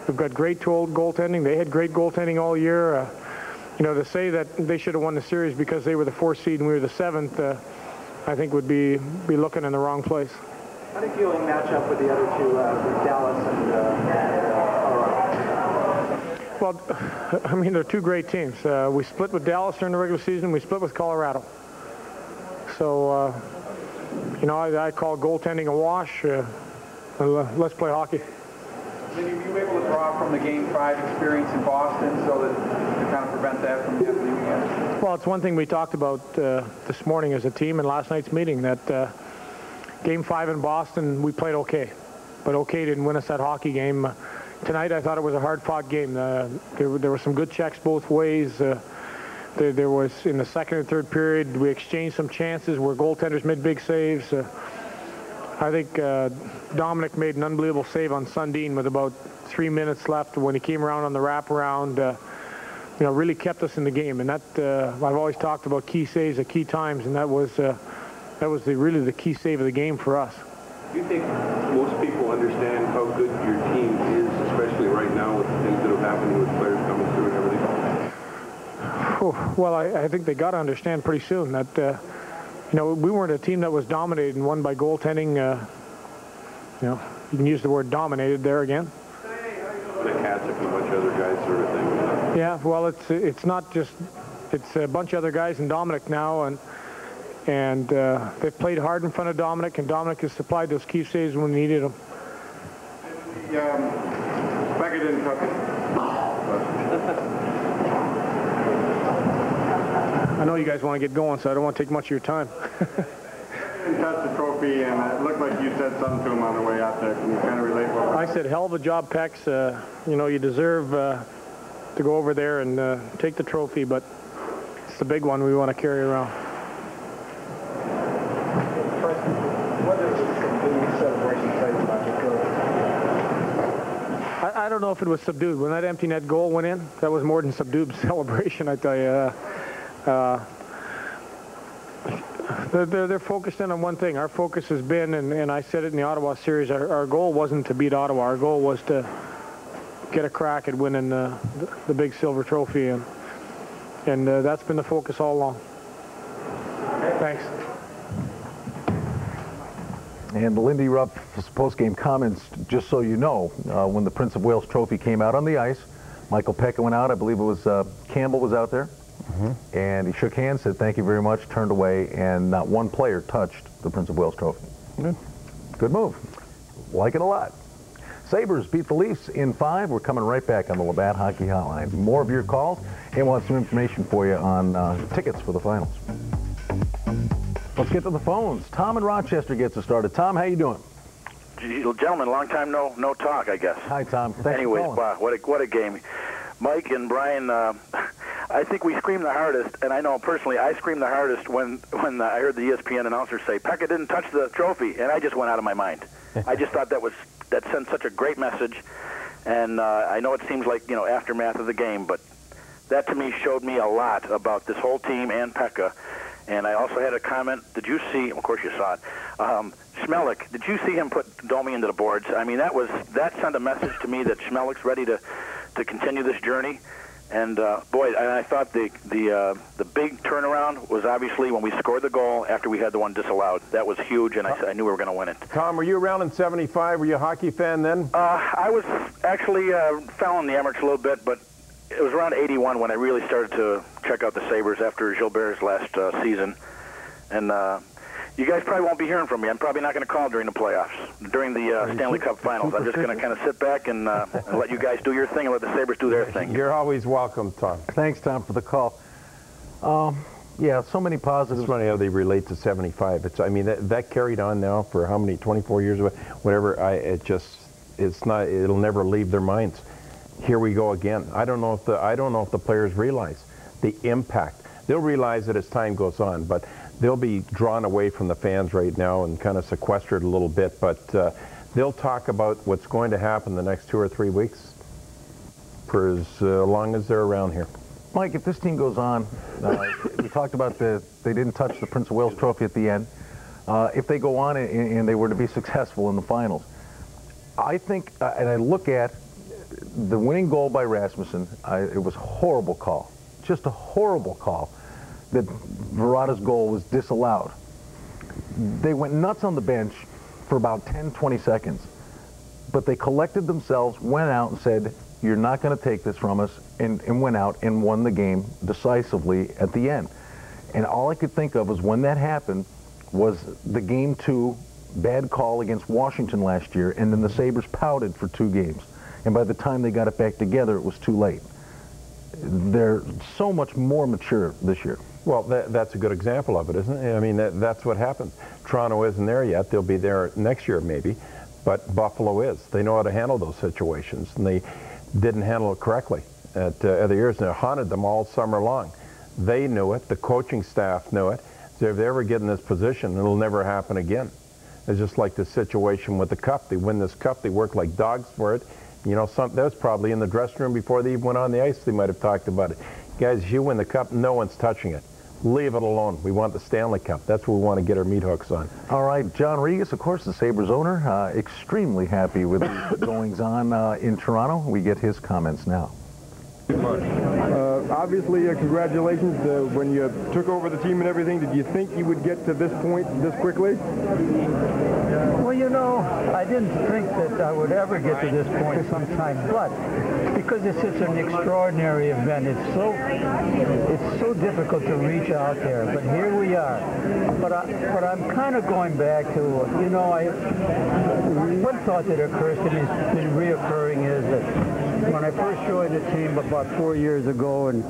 [SPEAKER 6] We've got great goaltending. They had great goaltending all year. You know, to say that they should have won the series because they were the 4th seed and we were the 7th, I think would be looking in the wrong place.
[SPEAKER 10] How do you feel in match up with the other two, with Dallas and Colorado?
[SPEAKER 6] Well, I mean, they're 2 great teams. We split with Dallas during the regular season. We split with Colorado. So, you know, I call goaltending a wash. Let's play hockey.
[SPEAKER 10] Were you able to draw from the Game 5 experience in Boston so that to kind of prevent that from happening again?
[SPEAKER 6] Well, it's one thing we talked about this morning as a team in last night's meeting, that Game 5 in Boston, we played okay. But okay didn't win us that hockey game. Tonight, I thought it was a hard-fought game. There were some good checks both ways. There was, in the second and third period, we exchanged some chances where goaltenders made big saves. I think Dominic made an unbelievable save on Sundin with about 3 minutes left when he came around on the wraparound. You know, really kept us in the game. And that I've always talked about key saves at key times, and that was really the key save of the game for us.
[SPEAKER 9] Do you think most people understand how good your team is, especially right now with the things that have happened with players coming through and everything?
[SPEAKER 6] Well, I think they got to understand pretty soon that, you know, we weren't a team that was dominated and won by goaltending. You know, you can use the word dominated there again.
[SPEAKER 9] The Cats and a bunch of other guys sort of thing.
[SPEAKER 6] Yeah, well, it's not just, it's a bunch of other guys and Dominic now, and they've played hard in front of Dominic, and Dominic has supplied those key saves when we needed them.
[SPEAKER 7] Becca didn't touch it.
[SPEAKER 6] I know you guys want to get going, so I don't want to take much of your time.
[SPEAKER 7] Didn't touch the trophy, and it looked like you said something to him on the way out there. Can you kind of relate what
[SPEAKER 6] I said, hell of a job, Pex. You know, you deserve to go over there and take the trophy, but it's the big one we want to carry around.
[SPEAKER 10] What does the celebration say about your goal?
[SPEAKER 6] I don't know if it was subdued. When that empty net goal went in, that was more than subdued celebration, I tell you. They're focused in on one thing. Our focus has been, and I said it in the Ottawa series, our goal wasn't to beat Ottawa. Our goal was to get a crack at winning the big silver trophy, and that's been the focus all along. Thanks.
[SPEAKER 2] And Lindy Ruff's post-game comments, just so you know, when the Prince of Wales trophy came out on the ice, Michael Pekka went out. I believe it was Campbell was out there. And he shook hands, said thank you very much, turned away, and not one player touched the Prince of Wales trophy. Good move. Like it a lot. Sabres beat the Leafs in 5. We're coming right back on the Labatt Hockey Hotline. More of your calls, and we'll have some information for you on tickets for the finals. Let's get to the phones. Tom in Rochester gets us started. Tom, how you doing?
[SPEAKER 11] Gentlemen, long time no talk, I guess.
[SPEAKER 2] Hi, Tom. Thanks
[SPEAKER 11] Anyways,
[SPEAKER 2] for
[SPEAKER 11] wow, what a game. Mike and Brian, I think we screamed the hardest, and I know personally I screamed the hardest when I heard the ESPN announcer say, Pekka didn't touch the trophy, and I just went out of my mind. I just thought that sent such a great message, and I know it seems like, you know, aftermath of the game, but that to me showed me a lot about this whole team and Pekka. And I also had a comment, did you see, of course you saw it, Schmelik, did you see him put Domi into the boards? I mean, that sent a message to me that Schmelik's ready to continue this journey. And boy, I thought the big turnaround was obviously when we scored the goal after we had the one disallowed. That was huge, and I knew we were going to win it.
[SPEAKER 3] Tom, were you around in '75? Were you a hockey fan then?
[SPEAKER 11] I was actually following the Emirates a little bit, but it was around '81 when I really started to check out the Sabres after Gilbert's last season. And you guys probably won't be hearing from me. I'm probably not going to call during the playoffs, during the Stanley Cup Finals. I'm just going to kind of sit back and let you guys do your thing and let the Sabres do their thing.
[SPEAKER 3] You're always welcome, Tom.
[SPEAKER 2] Thanks, Tom, for the call. Yeah, so many positives.
[SPEAKER 3] It's funny how they relate to 75. I mean, that carried on now for how many, 24 years, whatever. It'll never leave their minds. Here we go again. I don't know if the players realize the impact. They'll realize it as time goes on, but they'll be drawn away from the fans right now and kind of sequestered a little bit. But they'll talk about what's going to happen the next 2 or 3 weeks for as long as they're around here.
[SPEAKER 2] Mike, if this team goes on, we talked about they didn't touch the Prince of Wales Trophy at the end. If they go on and they were to be successful in the finals, I think, and I look at the winning goal by Rasmussen, it was a horrible call. Just a horrible call that Verada's goal was disallowed. They went nuts on the bench for about 10, 20 seconds, but they collected themselves, went out and said, you're not going to take this from us, and went out and won the game decisively at the end. And all I could think of was when that happened was the Game 2 bad call against Washington last year, and then the Sabres pouted for 2 games. And by the time they got it back together, it was too late. They're so much more mature this year.
[SPEAKER 3] Well, that's a good example of it, isn't it? I mean, that's what happens. Toronto isn't there yet. They'll be there next year maybe, but Buffalo is. They know how to handle those situations, and they didn't handle it correctly at other years, and it haunted them all summer long. They knew it. The coaching staff knew it. So if they ever get in this position, it'll never happen again. It's just like the situation with the cup. They win this cup. They work like dogs for it. You know, that was probably in the dressing room before they even went on the ice. They might have talked about it. Guys, if you win the cup, no one's touching it. Leave it alone. We want the Stanley Cup. That's what we want to get our meat hooks on.
[SPEAKER 2] All right, John Regis, of course, the Sabres owner, extremely happy with the goings-on in Toronto. We get his comments now.
[SPEAKER 12] Obviously, congratulations. When you took over the team and everything, did you think you would get to this point this quickly?
[SPEAKER 13] Well, you know, I didn't think that I would ever get to this point sometime, but because it's such an extraordinary event, it's so difficult to reach out there. But here we are. But I'm kind of going back to, you know, one thought that occurs to me has been reoccurring is that when I first joined the team about 4 years ago, and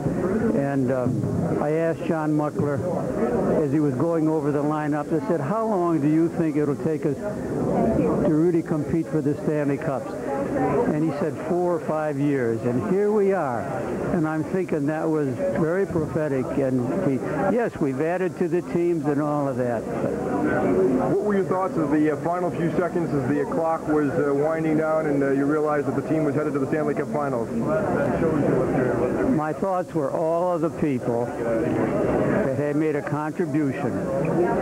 [SPEAKER 13] I asked John Muckler as he was going over the lineup, I said, how long do you think it'll take us to really compete for the Stanley Cups? And he said 4 or 5 years, and here we are. And I'm thinking that was very prophetic, and yes, we've added to the teams and all of that.
[SPEAKER 12] What were your thoughts of the final few seconds as the clock was winding down and you realized that the team was headed to the Stanley Cup Finals?
[SPEAKER 13] My thoughts were all of the people that had made a contribution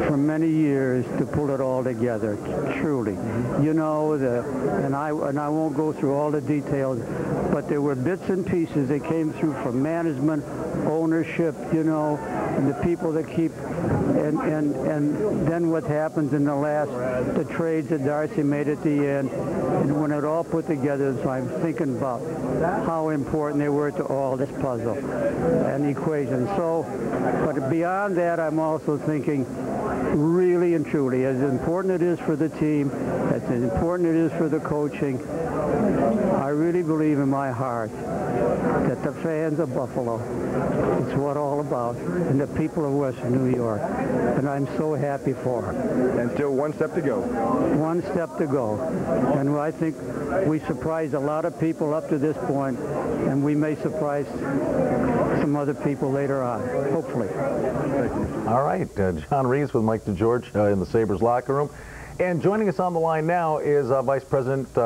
[SPEAKER 13] for many years to pull it all together, truly. You know, and I won't go through all the details, but there were bits and pieces that came through from management, ownership, you know, and the people that keep, and then what happens in the trades that Darcy made at the end, and when it all put together, so I'm thinking about how important they were to all this puzzle and equation. So, but beyond that, I'm also thinking, really and truly, as important it is for the team, as important it is for the coaching, I really believe in my heart that the fans of Buffalo, it's what all about, and the people of Western New York, and I'm so happy for them.
[SPEAKER 12] And still 1 step to go.
[SPEAKER 13] 1 step to go. And I think we surprised a lot of people up to this point, and we may surprise some other people later on, hopefully.
[SPEAKER 12] Thank you.
[SPEAKER 2] All right, John Reeves with Mike DeGeorge in the Sabres locker room. And joining us on the line now is Vice President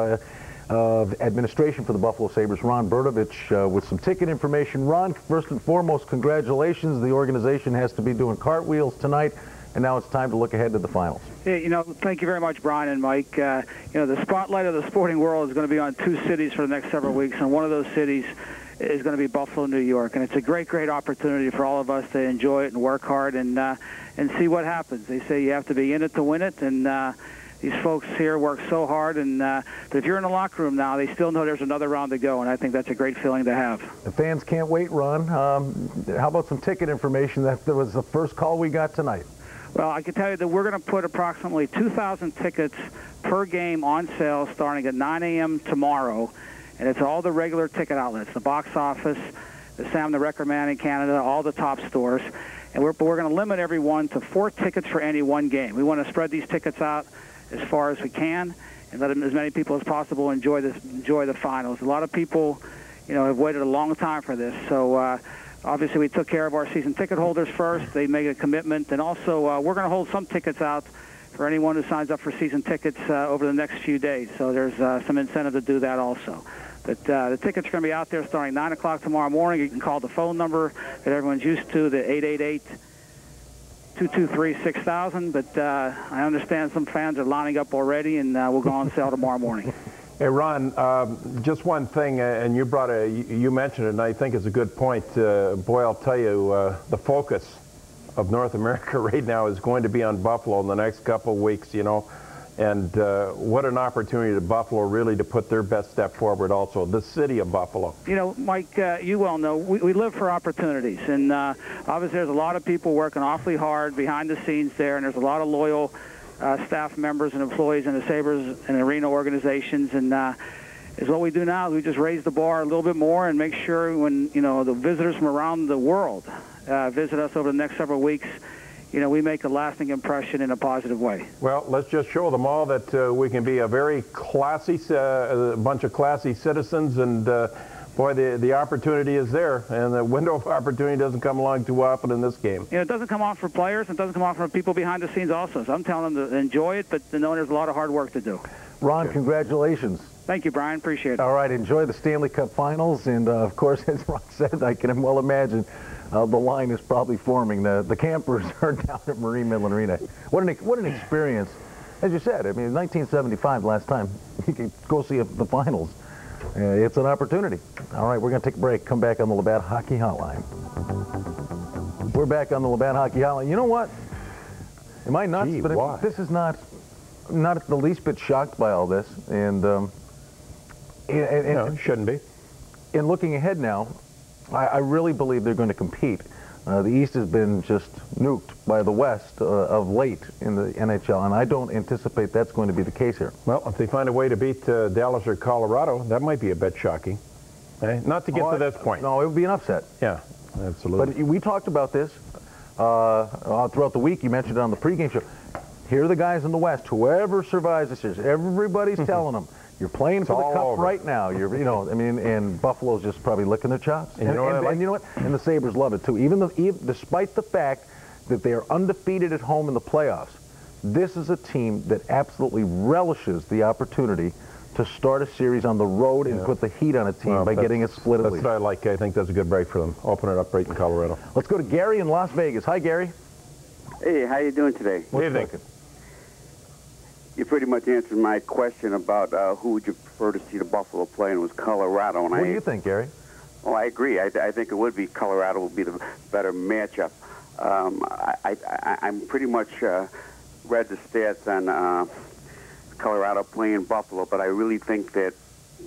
[SPEAKER 2] of Administration for the Buffalo Sabres, Ron Bertovich, with some ticket information. Ron, first and foremost, congratulations. The organization has to be doing cartwheels tonight, and now it's time to look ahead to the finals.
[SPEAKER 14] Yeah, you know, thank you very much, Brian and Mike. You know, the spotlight of the sporting world is going to be on 2 cities for the next several weeks, and one of those cities is going to be Buffalo, New York. And it's a great, great opportunity for all of us to enjoy it and work hard and see what happens. They say you have to be in it to win it, and these folks here work so hard. And but if you're in the locker room now, they still know there's another round to go, and I think that's a great feeling to have.
[SPEAKER 2] The fans can't wait, Ron. How about some ticket information? That was the first call we got tonight.
[SPEAKER 14] Well, I can tell you that we're going to put approximately 2,000 tickets per game on sale starting at 9 a.m. tomorrow. And it's all the regular ticket outlets, the box office, the Sam the Record Man in Canada, all the top stores. and we're going to limit everyone to 4 tickets for any one game. We want to spread these tickets out as far as we can and let as many people as possible enjoy the finals. A lot of people, have waited a long time for this. So obviously we took care of our season ticket holders first. They made a commitment, and also we're going to hold some tickets out for anyone who signs up for season tickets over the next few days. So there's some incentive to do that also. But the tickets are going to be out there starting 9 o'clock tomorrow morning. You can call the phone number that everyone's used to, the 888-223-6000. But I understand some fans are lining up already, and we'll go on sale tomorrow morning.
[SPEAKER 3] Hey, Ron, just one thing, and you mentioned it, and I think it's a good point. Boy, I'll tell you, the focus of North America right now is going to be on Buffalo in the next couple of weeks, and what an opportunity to Buffalo really to put their best step forward also, the city of Buffalo.
[SPEAKER 14] Mike, you well know, we live for opportunities, and obviously there's a lot of people working awfully hard behind the scenes there, and there's a lot of loyal staff members and employees in the Sabres and arena organizations, and is what we do now is we just raise the bar a little bit more and make sure when, the visitors from around the world visit us over the next several weeks, we make a lasting impression in a positive way.
[SPEAKER 3] Well, let's just show them all that we can be a very classy, a bunch of classy citizens, and boy, the opportunity is there, and the window of opportunity doesn't come along too often in this game.
[SPEAKER 14] It doesn't come off for players, it doesn't come off for people behind the scenes also, so I'm telling them to enjoy it, but know there's a lot of hard work to do.
[SPEAKER 2] Ron, congratulations.
[SPEAKER 14] Thank you, Brian. Appreciate it.
[SPEAKER 2] All right, enjoy the Stanley Cup Finals, and of course, as Ron said, I can well imagine the line is probably forming. The campers are down at Marine Midland Arena. What an experience. As you said, I mean, 1975, last time you could go see the finals. It's an opportunity. All right, we're going to take a break. Come back on the Labatt Hockey Hotline. We're back on the Labatt Hockey Hotline. You know what? Am I nuts? But this is not the least bit shocked by all this, and no,
[SPEAKER 3] it shouldn't be.
[SPEAKER 2] And looking ahead now, I really believe they're going to compete. The East has been just nuked by the West of late in the NHL, and I don't anticipate that's going to be the case here.
[SPEAKER 3] Well, if they find a way to beat Dallas or Colorado, that might be a bit shocking. Not to get to this point.
[SPEAKER 2] No, it would be an upset.
[SPEAKER 3] Yeah, absolutely.
[SPEAKER 2] But we talked about this throughout the week. You mentioned it on the pregame show. Here are the guys in the West. Whoever survives this series, everybody's telling them, you're playing for the cup right now. And Buffalo's just probably licking their chops. And you know what? And the Sabres love it too. Even despite the fact that they are undefeated at home in the playoffs, this is a team that absolutely relishes the opportunity to start a series on the road and put the heat on a team by getting a split at least.
[SPEAKER 3] That's what I like. I think that's a good break for them. Open it up right in Colorado.
[SPEAKER 2] Let's go to Gary in Las Vegas. Hi, Gary.
[SPEAKER 15] Hey, how you doing today?
[SPEAKER 2] Good evening.
[SPEAKER 15] You pretty much answered my question about who would you prefer to see the Buffalo play, and it was Colorado. And
[SPEAKER 2] what do you think, Gary?
[SPEAKER 15] Oh, I agree. I think it would be Colorado would be the better matchup. I'm pretty much read the stats on Colorado playing Buffalo, but I really think that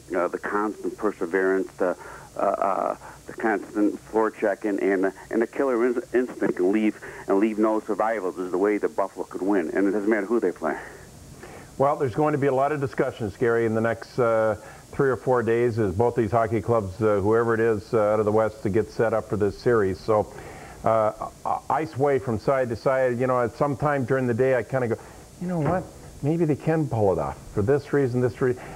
[SPEAKER 15] the constant perseverance, the constant floor checking, and the killer instinct and leave no survivals is the way that Buffalo could win, and it doesn't matter who they play.
[SPEAKER 3] Well, there's going to be a lot of discussions, Gary, in the next 3 or 4 days as both these hockey clubs, whoever it is out of the West, to get set up for this series. So I sway from side to side. At some time during the day, I kind of go, you know what? Maybe they can pull it off for this reason,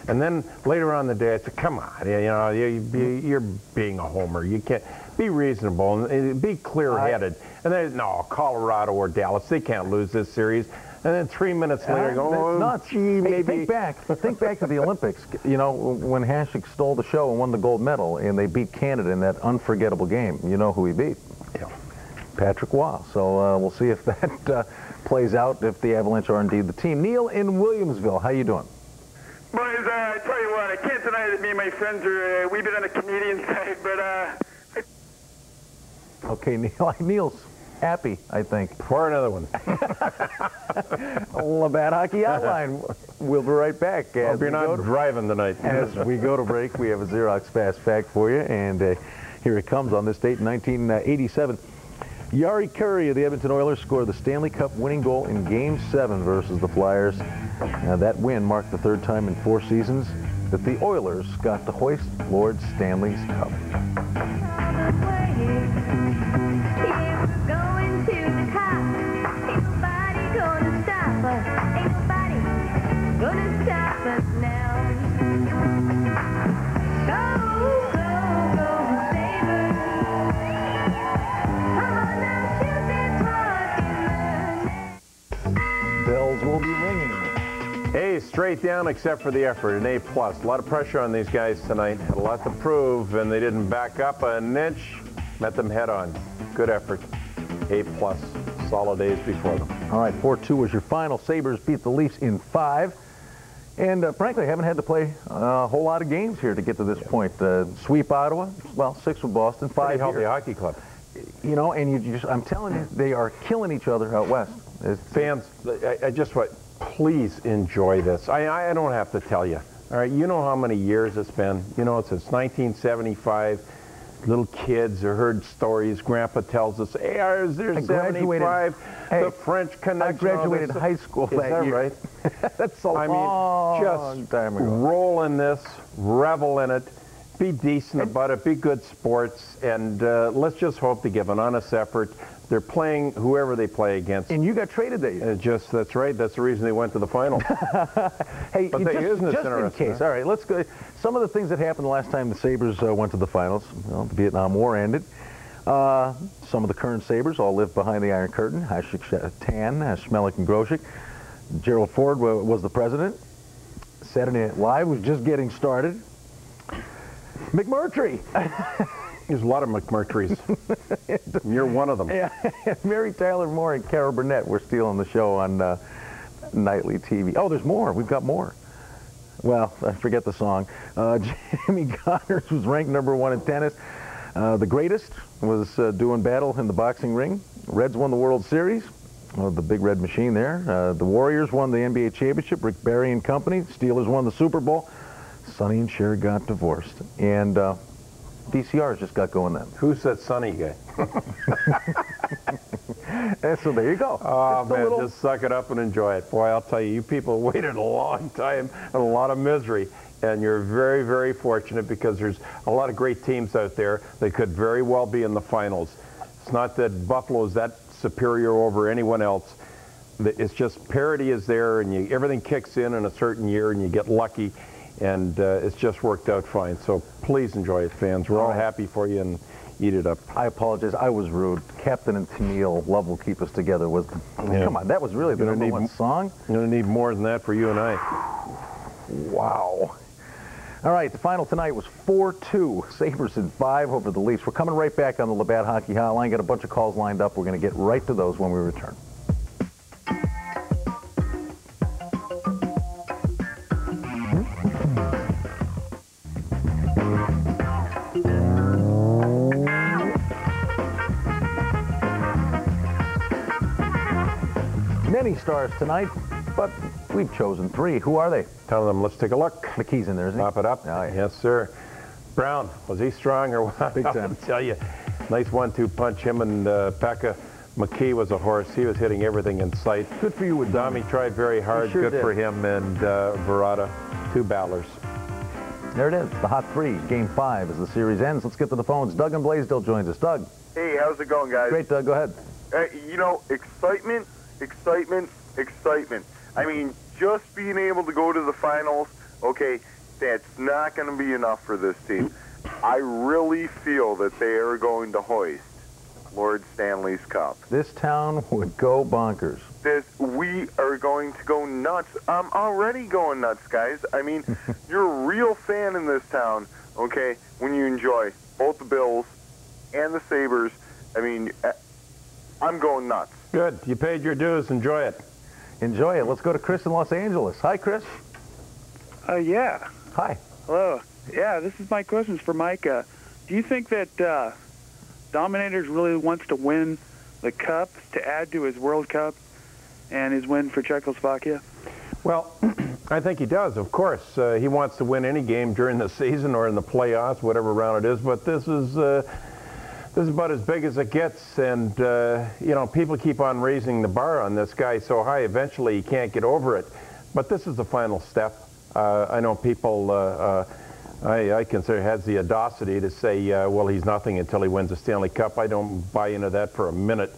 [SPEAKER 3] and then later on in the day, I say, come on, you're being a homer. You can't be reasonable and be clear-headed. And then, no, Colorado or Dallas, they can't lose this series. And then 3 minutes later,
[SPEAKER 2] gee, maybe. Think back to the Olympics. When Hasek stole the show and won the gold medal, and they beat Canada in that unforgettable game. You know who he beat?
[SPEAKER 3] Yeah.
[SPEAKER 2] Patrick Waugh. So we'll see if that plays out, if the Avalanche are indeed the team. Neil in Williamsville, how you doing?
[SPEAKER 16] Boys, I tell you what, I can't deny that me and my friends are we've been on the Canadian side, but
[SPEAKER 2] Okay, Neil's happy, I think.
[SPEAKER 3] For another one.
[SPEAKER 2] Labatt Hockey Hotline. We'll be right back.
[SPEAKER 3] Hope you're not driving tonight.
[SPEAKER 2] As we go to break, we have a Xerox Fast Fact for you, and here it comes. On this date in 1987. Yari Curry of the Edmonton Oilers scored the Stanley Cup winning goal in Game 7 versus the Flyers. That win marked the 3rd time in 4 seasons that the Oilers got to hoist Lord Stanley's Cup.
[SPEAKER 1] Going
[SPEAKER 3] straight down except for the effort, an A+. A lot of pressure on these guys tonight. Had a lot to prove, and they didn't back up an inch. Met them head on. Good effort. A+. Solid A's before them.
[SPEAKER 2] All right, 4-2 was your final. Sabres beat the Leafs in 5. And frankly, I haven't had to play a whole lot of games here to get to this point. Sweep Ottawa, well, 6 with Boston, 5
[SPEAKER 3] Pretty healthy
[SPEAKER 2] here.
[SPEAKER 3] hockey club.
[SPEAKER 2] You know, and you just, I'm telling you, they are killing each other out west.
[SPEAKER 3] Fans, I just want, please enjoy this. I don't have to tell you. All right, you know how many years it's been. You know, since 1975. Little kids have heard stories. Grandpa tells us, hey, is there 75? The French Connection.
[SPEAKER 2] I graduated high school that year.
[SPEAKER 3] Right?
[SPEAKER 2] That's a long time ago.
[SPEAKER 3] Roll in this, revel in it, be decent about it, be good sports, and let's just hope to give an honest effort. They're playing whoever they play against.
[SPEAKER 2] And you got traded that year.
[SPEAKER 3] That's right. That's the reason they went to the final.
[SPEAKER 2] Hey,
[SPEAKER 3] but
[SPEAKER 2] just in case. All right, let's go. Some of the things that happened the last time the Sabres went to the finals. Well, the Vietnam War ended. Some of the current Sabres all live behind the Iron Curtain. Hasek Tan, Schmelik and Grosek. Gerald Ford was the president. Saturday Night Live was just getting started. McMurtry.
[SPEAKER 3] There's a lot of McMurtrys. You're one of them.
[SPEAKER 2] Yeah. Mary Tyler Moore and Carol Burnett were stealing the show on nightly TV. Oh, there's more. We've got more. Well, I forget the song. Jamie Connors was ranked #1 in tennis. The Greatest was doing battle in the boxing ring. Reds won the World Series. The Big Red Machine there. The Warriors won the NBA championship. Rick Barry and company. Steelers won the Super Bowl. Sonny and Cher got divorced. And DCR's just got going then.
[SPEAKER 3] Who's that Sonny guy?
[SPEAKER 2] So there you go.
[SPEAKER 3] Oh, man, just suck it up and enjoy it. Boy, I'll tell you, you people waited a long time and a lot of misery. And you're very, very fortunate because there's a lot of great teams out there that could very well be in the finals. It's not that Buffalo is that superior over anyone else. It's just parity is there, and everything kicks in a certain year, and you get lucky. And it's just worked out fine. So please enjoy it, fans. We're all happy for you, and eat it up.
[SPEAKER 2] I apologize. I was rude. Captain and Tennille, Love Will Keep Us Together was, come on, that was really the #1 song.
[SPEAKER 3] You're going to need more than that for you and I.
[SPEAKER 2] Wow. All right, the final tonight was 4-2. Sabres in 5 over the Leafs. We're coming right back on the Labatt Hockey Hotline. Got a bunch of calls lined up. We're going to get right to those when we return. Many stars tonight, but we've chosen 3. Who are they?
[SPEAKER 3] Tell them, let's take a look.
[SPEAKER 2] McKee's in there, isn't he?
[SPEAKER 3] Pop it up.
[SPEAKER 2] Oh, yeah.
[SPEAKER 3] Yes, sir. Brown, was he strong or what?
[SPEAKER 2] Big time.
[SPEAKER 3] I'll tell you. Nice 1-2 punch. Him and Pekka. McKee was a horse. He was hitting everything in sight.
[SPEAKER 2] Good for you with
[SPEAKER 3] Dami. Tried very hard.
[SPEAKER 2] Sure
[SPEAKER 3] Good
[SPEAKER 2] did.
[SPEAKER 3] for him and Verata. 2 battlers.
[SPEAKER 2] There it is. The Hot 3. Game 5 as the series ends. Let's get to the phones. Doug and Blaisdell joins us. Doug.
[SPEAKER 17] Hey, how's it going, guys?
[SPEAKER 2] Great, Doug. Go ahead.
[SPEAKER 17] You know, excitement. I mean, just being able to go to the finals, okay, that's not going to be enough for this team. I really feel that they are going to hoist Lord Stanley's Cup.
[SPEAKER 2] This town would go bonkers.
[SPEAKER 17] We are going to go nuts. I'm already going nuts, guys. I mean, you're a real fan in this town, okay, when you enjoy both the Bills and the Sabres. I mean, I'm going nuts.
[SPEAKER 3] Good. You paid your dues. Enjoy it.
[SPEAKER 2] Enjoy it. Let's go to Chris in Los Angeles. Hi, Chris.
[SPEAKER 18] Yeah.
[SPEAKER 2] Hi.
[SPEAKER 18] Hello. Yeah, this is my questions for Mike. Do you think that Dominators really wants to win the Cup to add to his World Cup and his win for Czechoslovakia?
[SPEAKER 3] Well, I think he does, of course. He wants to win any game during the season or in the playoffs, whatever round it is, but this is about as big as it gets, and you know, people keep on raising the bar on this guy so high, eventually he can't get over it. But this is the final step. I know people, I consider, has the audacity to say, well, he's nothing until he wins the Stanley Cup. I don't buy into that for a minute.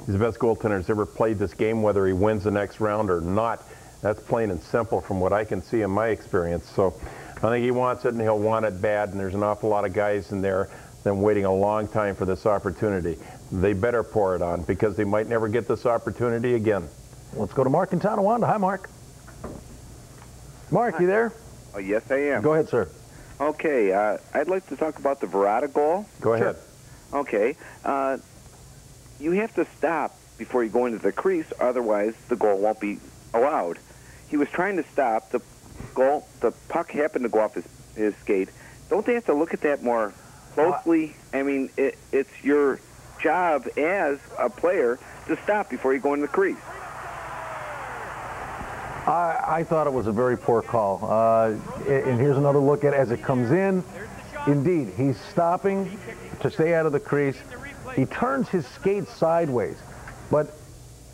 [SPEAKER 3] He's the best goaltender who's ever played this game, whether he wins the next round or not. That's plain and simple from what I can see in my experience. So I think he wants it, and he'll want it bad, and there's an awful lot of guys in there them waiting a long time for this opportunity. They better pour it on because they might never get this opportunity again.
[SPEAKER 2] Let's go to Mark in Tonawanda. Hi, Mark. Mark, you there?
[SPEAKER 19] Oh, yes, I am.
[SPEAKER 2] Go ahead, sir.
[SPEAKER 19] Okay, I'd like to talk about the Verrata goal.
[SPEAKER 3] Go ahead.
[SPEAKER 19] Okay. You have to stop before you go into the crease, otherwise the goal won't be allowed. He was trying to stop. The puck happened to go off his skate. Don't they have to look at that more closely? I mean, it's your job as a player to stop before you go into the crease.
[SPEAKER 2] I thought it was a very poor call. And here's another look at it as it comes in. Indeed, he's stopping to stay out of the crease. He turns his skate sideways. But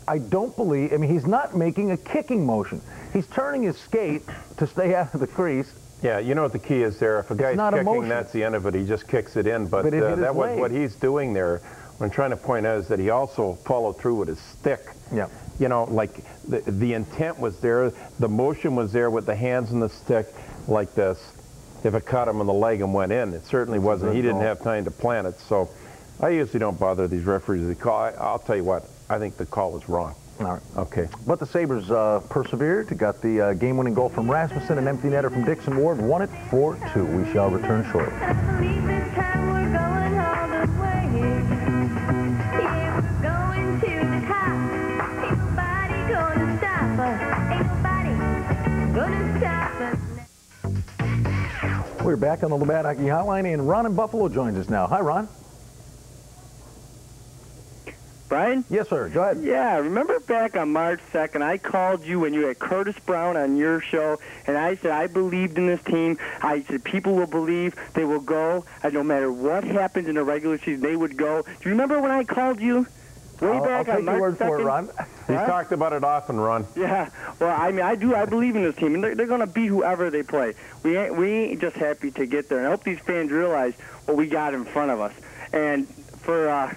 [SPEAKER 2] I don't believe, I mean, he's not making a kicking motion. He's turning his skate to stay out of the crease.
[SPEAKER 3] Yeah, you know what the key is there. If a guy's kicking, that's the end of it. He just kicks it in. But that was what he's doing there. What I'm trying to point out is that he also followed through with his stick.
[SPEAKER 2] Yeah.
[SPEAKER 3] You know, like the intent was there. The motion was there with the hands and the stick like this. If it caught him on the leg and went in, it certainly wasn't. He didn't have time to plan it. So I usually don't bother these referees. I'll tell you what, I think the call was wrong.
[SPEAKER 2] All right.
[SPEAKER 3] Okay.
[SPEAKER 2] But the Sabres persevered, got the game-winning goal from Rasmussen, an empty netter from Dixon Ward, won it 4-2. We shall return shortly. We're back on the Labatt Hockey Hotline, and Ron in Buffalo joins us now. Hi, Ron.
[SPEAKER 20] Brian?
[SPEAKER 2] Yes, sir. Go ahead.
[SPEAKER 20] Yeah, remember back on March 2nd, I called you when you had Curtis Brown on your show, and I said I believed in this team. I said people will believe, they will go, and no matter what happens in the regular season, they would go. Do you remember when I called you? Way back
[SPEAKER 2] I'll
[SPEAKER 20] on
[SPEAKER 2] take your word
[SPEAKER 20] March 2nd?
[SPEAKER 2] for it, Ron.
[SPEAKER 3] He's talked about it often, Ron.
[SPEAKER 20] Yeah, well, I mean, I believe in this team, and they're going to beat whoever they play. We ain't just happy to get there, and I hope these fans realize what we got in front of us. And for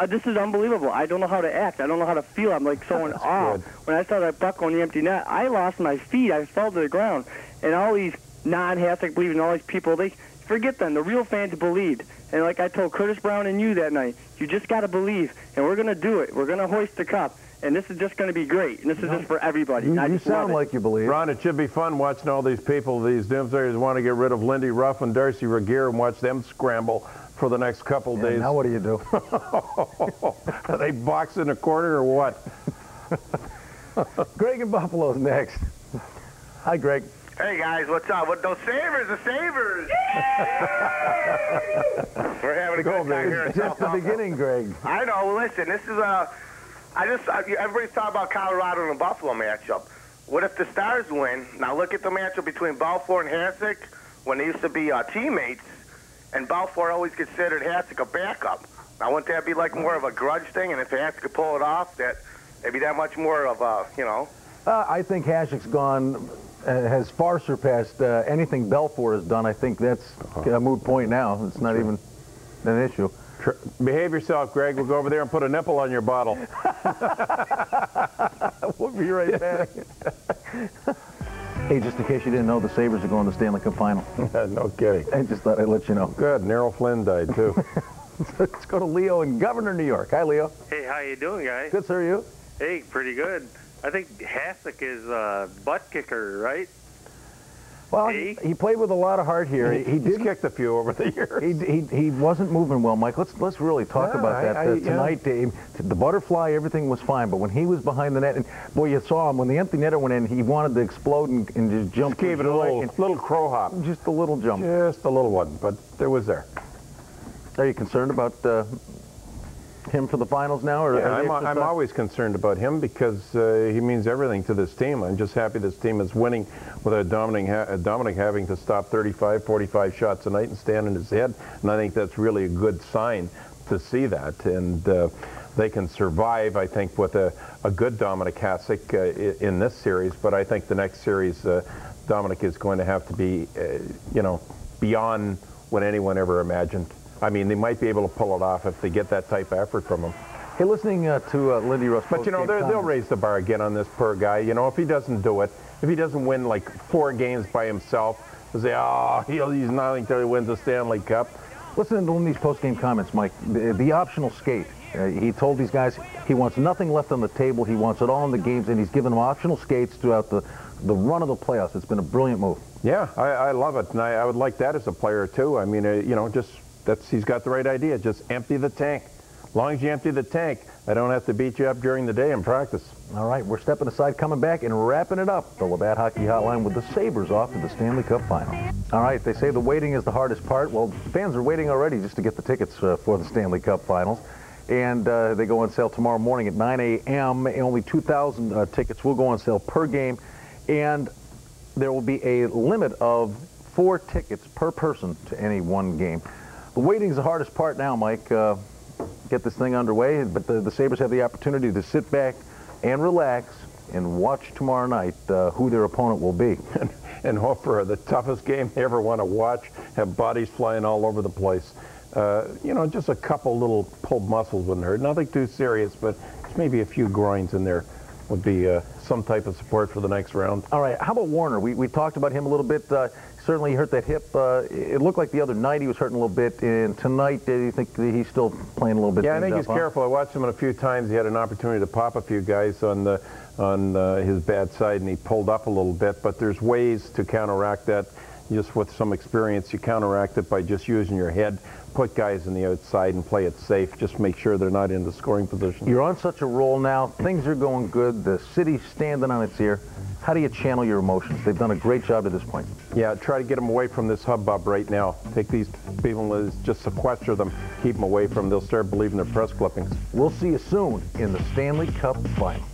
[SPEAKER 20] this is unbelievable. I don't know how to act. I don't know how to feel. I'm like so in awe. When I saw that puck on the empty net, I lost my feet. I fell to the ground. And all these non-Hasek believing, all these people, they forget them. The real fans believed. And like I told Curtis Brown and you that night, you just got to believe, and we're going to do it. We're going to hoist the cup. And this is just going to be great. And this is just for everybody.
[SPEAKER 2] You sound like you believe.
[SPEAKER 3] Ron, it should be fun watching all these people, these doomsayers want to get rid of Lindy Ruff and Darcy Regier and watch them scramble for the next couple days.
[SPEAKER 2] Now what do you do?
[SPEAKER 3] Are they boxing in a corner or what?
[SPEAKER 2] Greg in Buffalo's next. Hi, Greg.
[SPEAKER 21] Hey, guys, what's up? With those Sabres, the Sabres! We're having a good time here in
[SPEAKER 2] Just the beginning, Greg.
[SPEAKER 21] I know. Well, listen, this is everybody's talking about Colorado and the Buffalo matchup. What if the Stars win? Now look at the matchup between Balfour and Hasek when they used to be teammates, and Balfour always considered Hasek a backup. Now, wouldn't that be like more of a grudge thing? And if Hasek could pull it off, that maybe that much more of a, you know?
[SPEAKER 2] I think Hasek's gone, has far surpassed anything Balfour has done. I think that's a moot point now. It's not even an issue.
[SPEAKER 3] Behave yourself, Greg. We'll go over there and put a nipple on your bottle.
[SPEAKER 2] We'll be right back. Hey, just in case you didn't know, the Sabres are going to the Stanley Cup Final.
[SPEAKER 3] No kidding.
[SPEAKER 2] I just thought I'd let you know.
[SPEAKER 3] Good. Nerl Flynn died, too.
[SPEAKER 2] Let's go to Leo in Governor, New York. Hi, Leo.
[SPEAKER 22] Hey, how you doing, guys?
[SPEAKER 2] Good, sir. You?
[SPEAKER 22] Hey, pretty good. I think Hasek is a butt kicker, right?
[SPEAKER 2] Well, he played with a lot of heart here. He's
[SPEAKER 3] kicked a few over the years.
[SPEAKER 2] He wasn't moving well, Mike. Let's really talk about that tonight. The butterfly, everything was fine, but when he was behind the net, and boy, you saw him when the empty netter went in. He wanted to explode and just jump.
[SPEAKER 3] Just gave it a little crow hop.
[SPEAKER 2] Just a little jump.
[SPEAKER 3] Just a little one, but it was there.
[SPEAKER 2] Are you concerned about him for the finals now? Or
[SPEAKER 3] yeah, I'm always concerned about him because he means everything to this team. I'm just happy this team is winning without Dominic having to stop 35, 45 shots a night and stand in his head. And I think that's really a good sign to see that. And they can survive, I think, with a good Dominic Hasek in this series. But I think the next series, Dominic is going to have to be, you know, beyond what anyone ever imagined. I mean, they might be able to pull it off if they get that type of effort from him.
[SPEAKER 2] Hey, listening to Lindy Russ.
[SPEAKER 3] But, you know, they'll raise the bar again on this poor guy. You know, if he doesn't do it, if he doesn't win like 4 games by himself, they'll say, oh, he's nothing until he wins the Stanley Cup.
[SPEAKER 2] Listen to Lindy's post-game comments, Mike. The optional skate. He told these guys he wants nothing left on the table. He wants it all in the games, and he's given them optional skates throughout the the run of the playoffs. It's been a brilliant move.
[SPEAKER 3] Yeah, I love it, and I would like that as a player too. I mean, you know, he's got the right idea. Just empty the tank. As long as you empty the tank, I don't have to beat you up during the day in practice.
[SPEAKER 2] All right, we're stepping aside, coming back, and wrapping it up. The Labatt Hockey Hotline with the Sabres off to the Stanley Cup Final. All right, they say the waiting is the hardest part. Well, fans are waiting already just to get the tickets for the Stanley Cup Finals. And they go on sale tomorrow morning at 9 a.m. Only 2,000 tickets will go on sale per game. And there will be a limit of 4 tickets per person to any one game. The waiting is the hardest part now, Mike. Get this thing underway, but the Sabres have the opportunity to sit back and relax and watch tomorrow night who their opponent will be.
[SPEAKER 3] And hope for the toughest game they ever want to watch, have bodies flying all over the place. You know, just a couple little pulled muscles wouldn't hurt. Nothing too serious, but maybe a few groins in there would be some type of support for the next round.
[SPEAKER 2] All right, how about Warner? We talked about him a little bit. Certainly he hurt that hip. It looked like the other night he was hurting a little bit, and tonight, do you think that he's still playing a little bit?
[SPEAKER 3] Yeah, I think he's careful. I watched him a few times. He had an opportunity to pop a few guys on his bad side, and he pulled up a little bit, but there's ways to counteract that. Just with some experience, you counteract it by just using your head, put guys on the outside and play it safe. Just make sure they're not in the scoring position.
[SPEAKER 2] You're on such a roll now. Things are going good. The city's standing on its ear. How do you channel your emotions? They've done a great job to this point.
[SPEAKER 3] Yeah, try to get them away from this hubbub right now. Take these people and just sequester them, keep them away from them. They'll start believing their press clippings.
[SPEAKER 2] We'll see you soon in the Stanley Cup Final.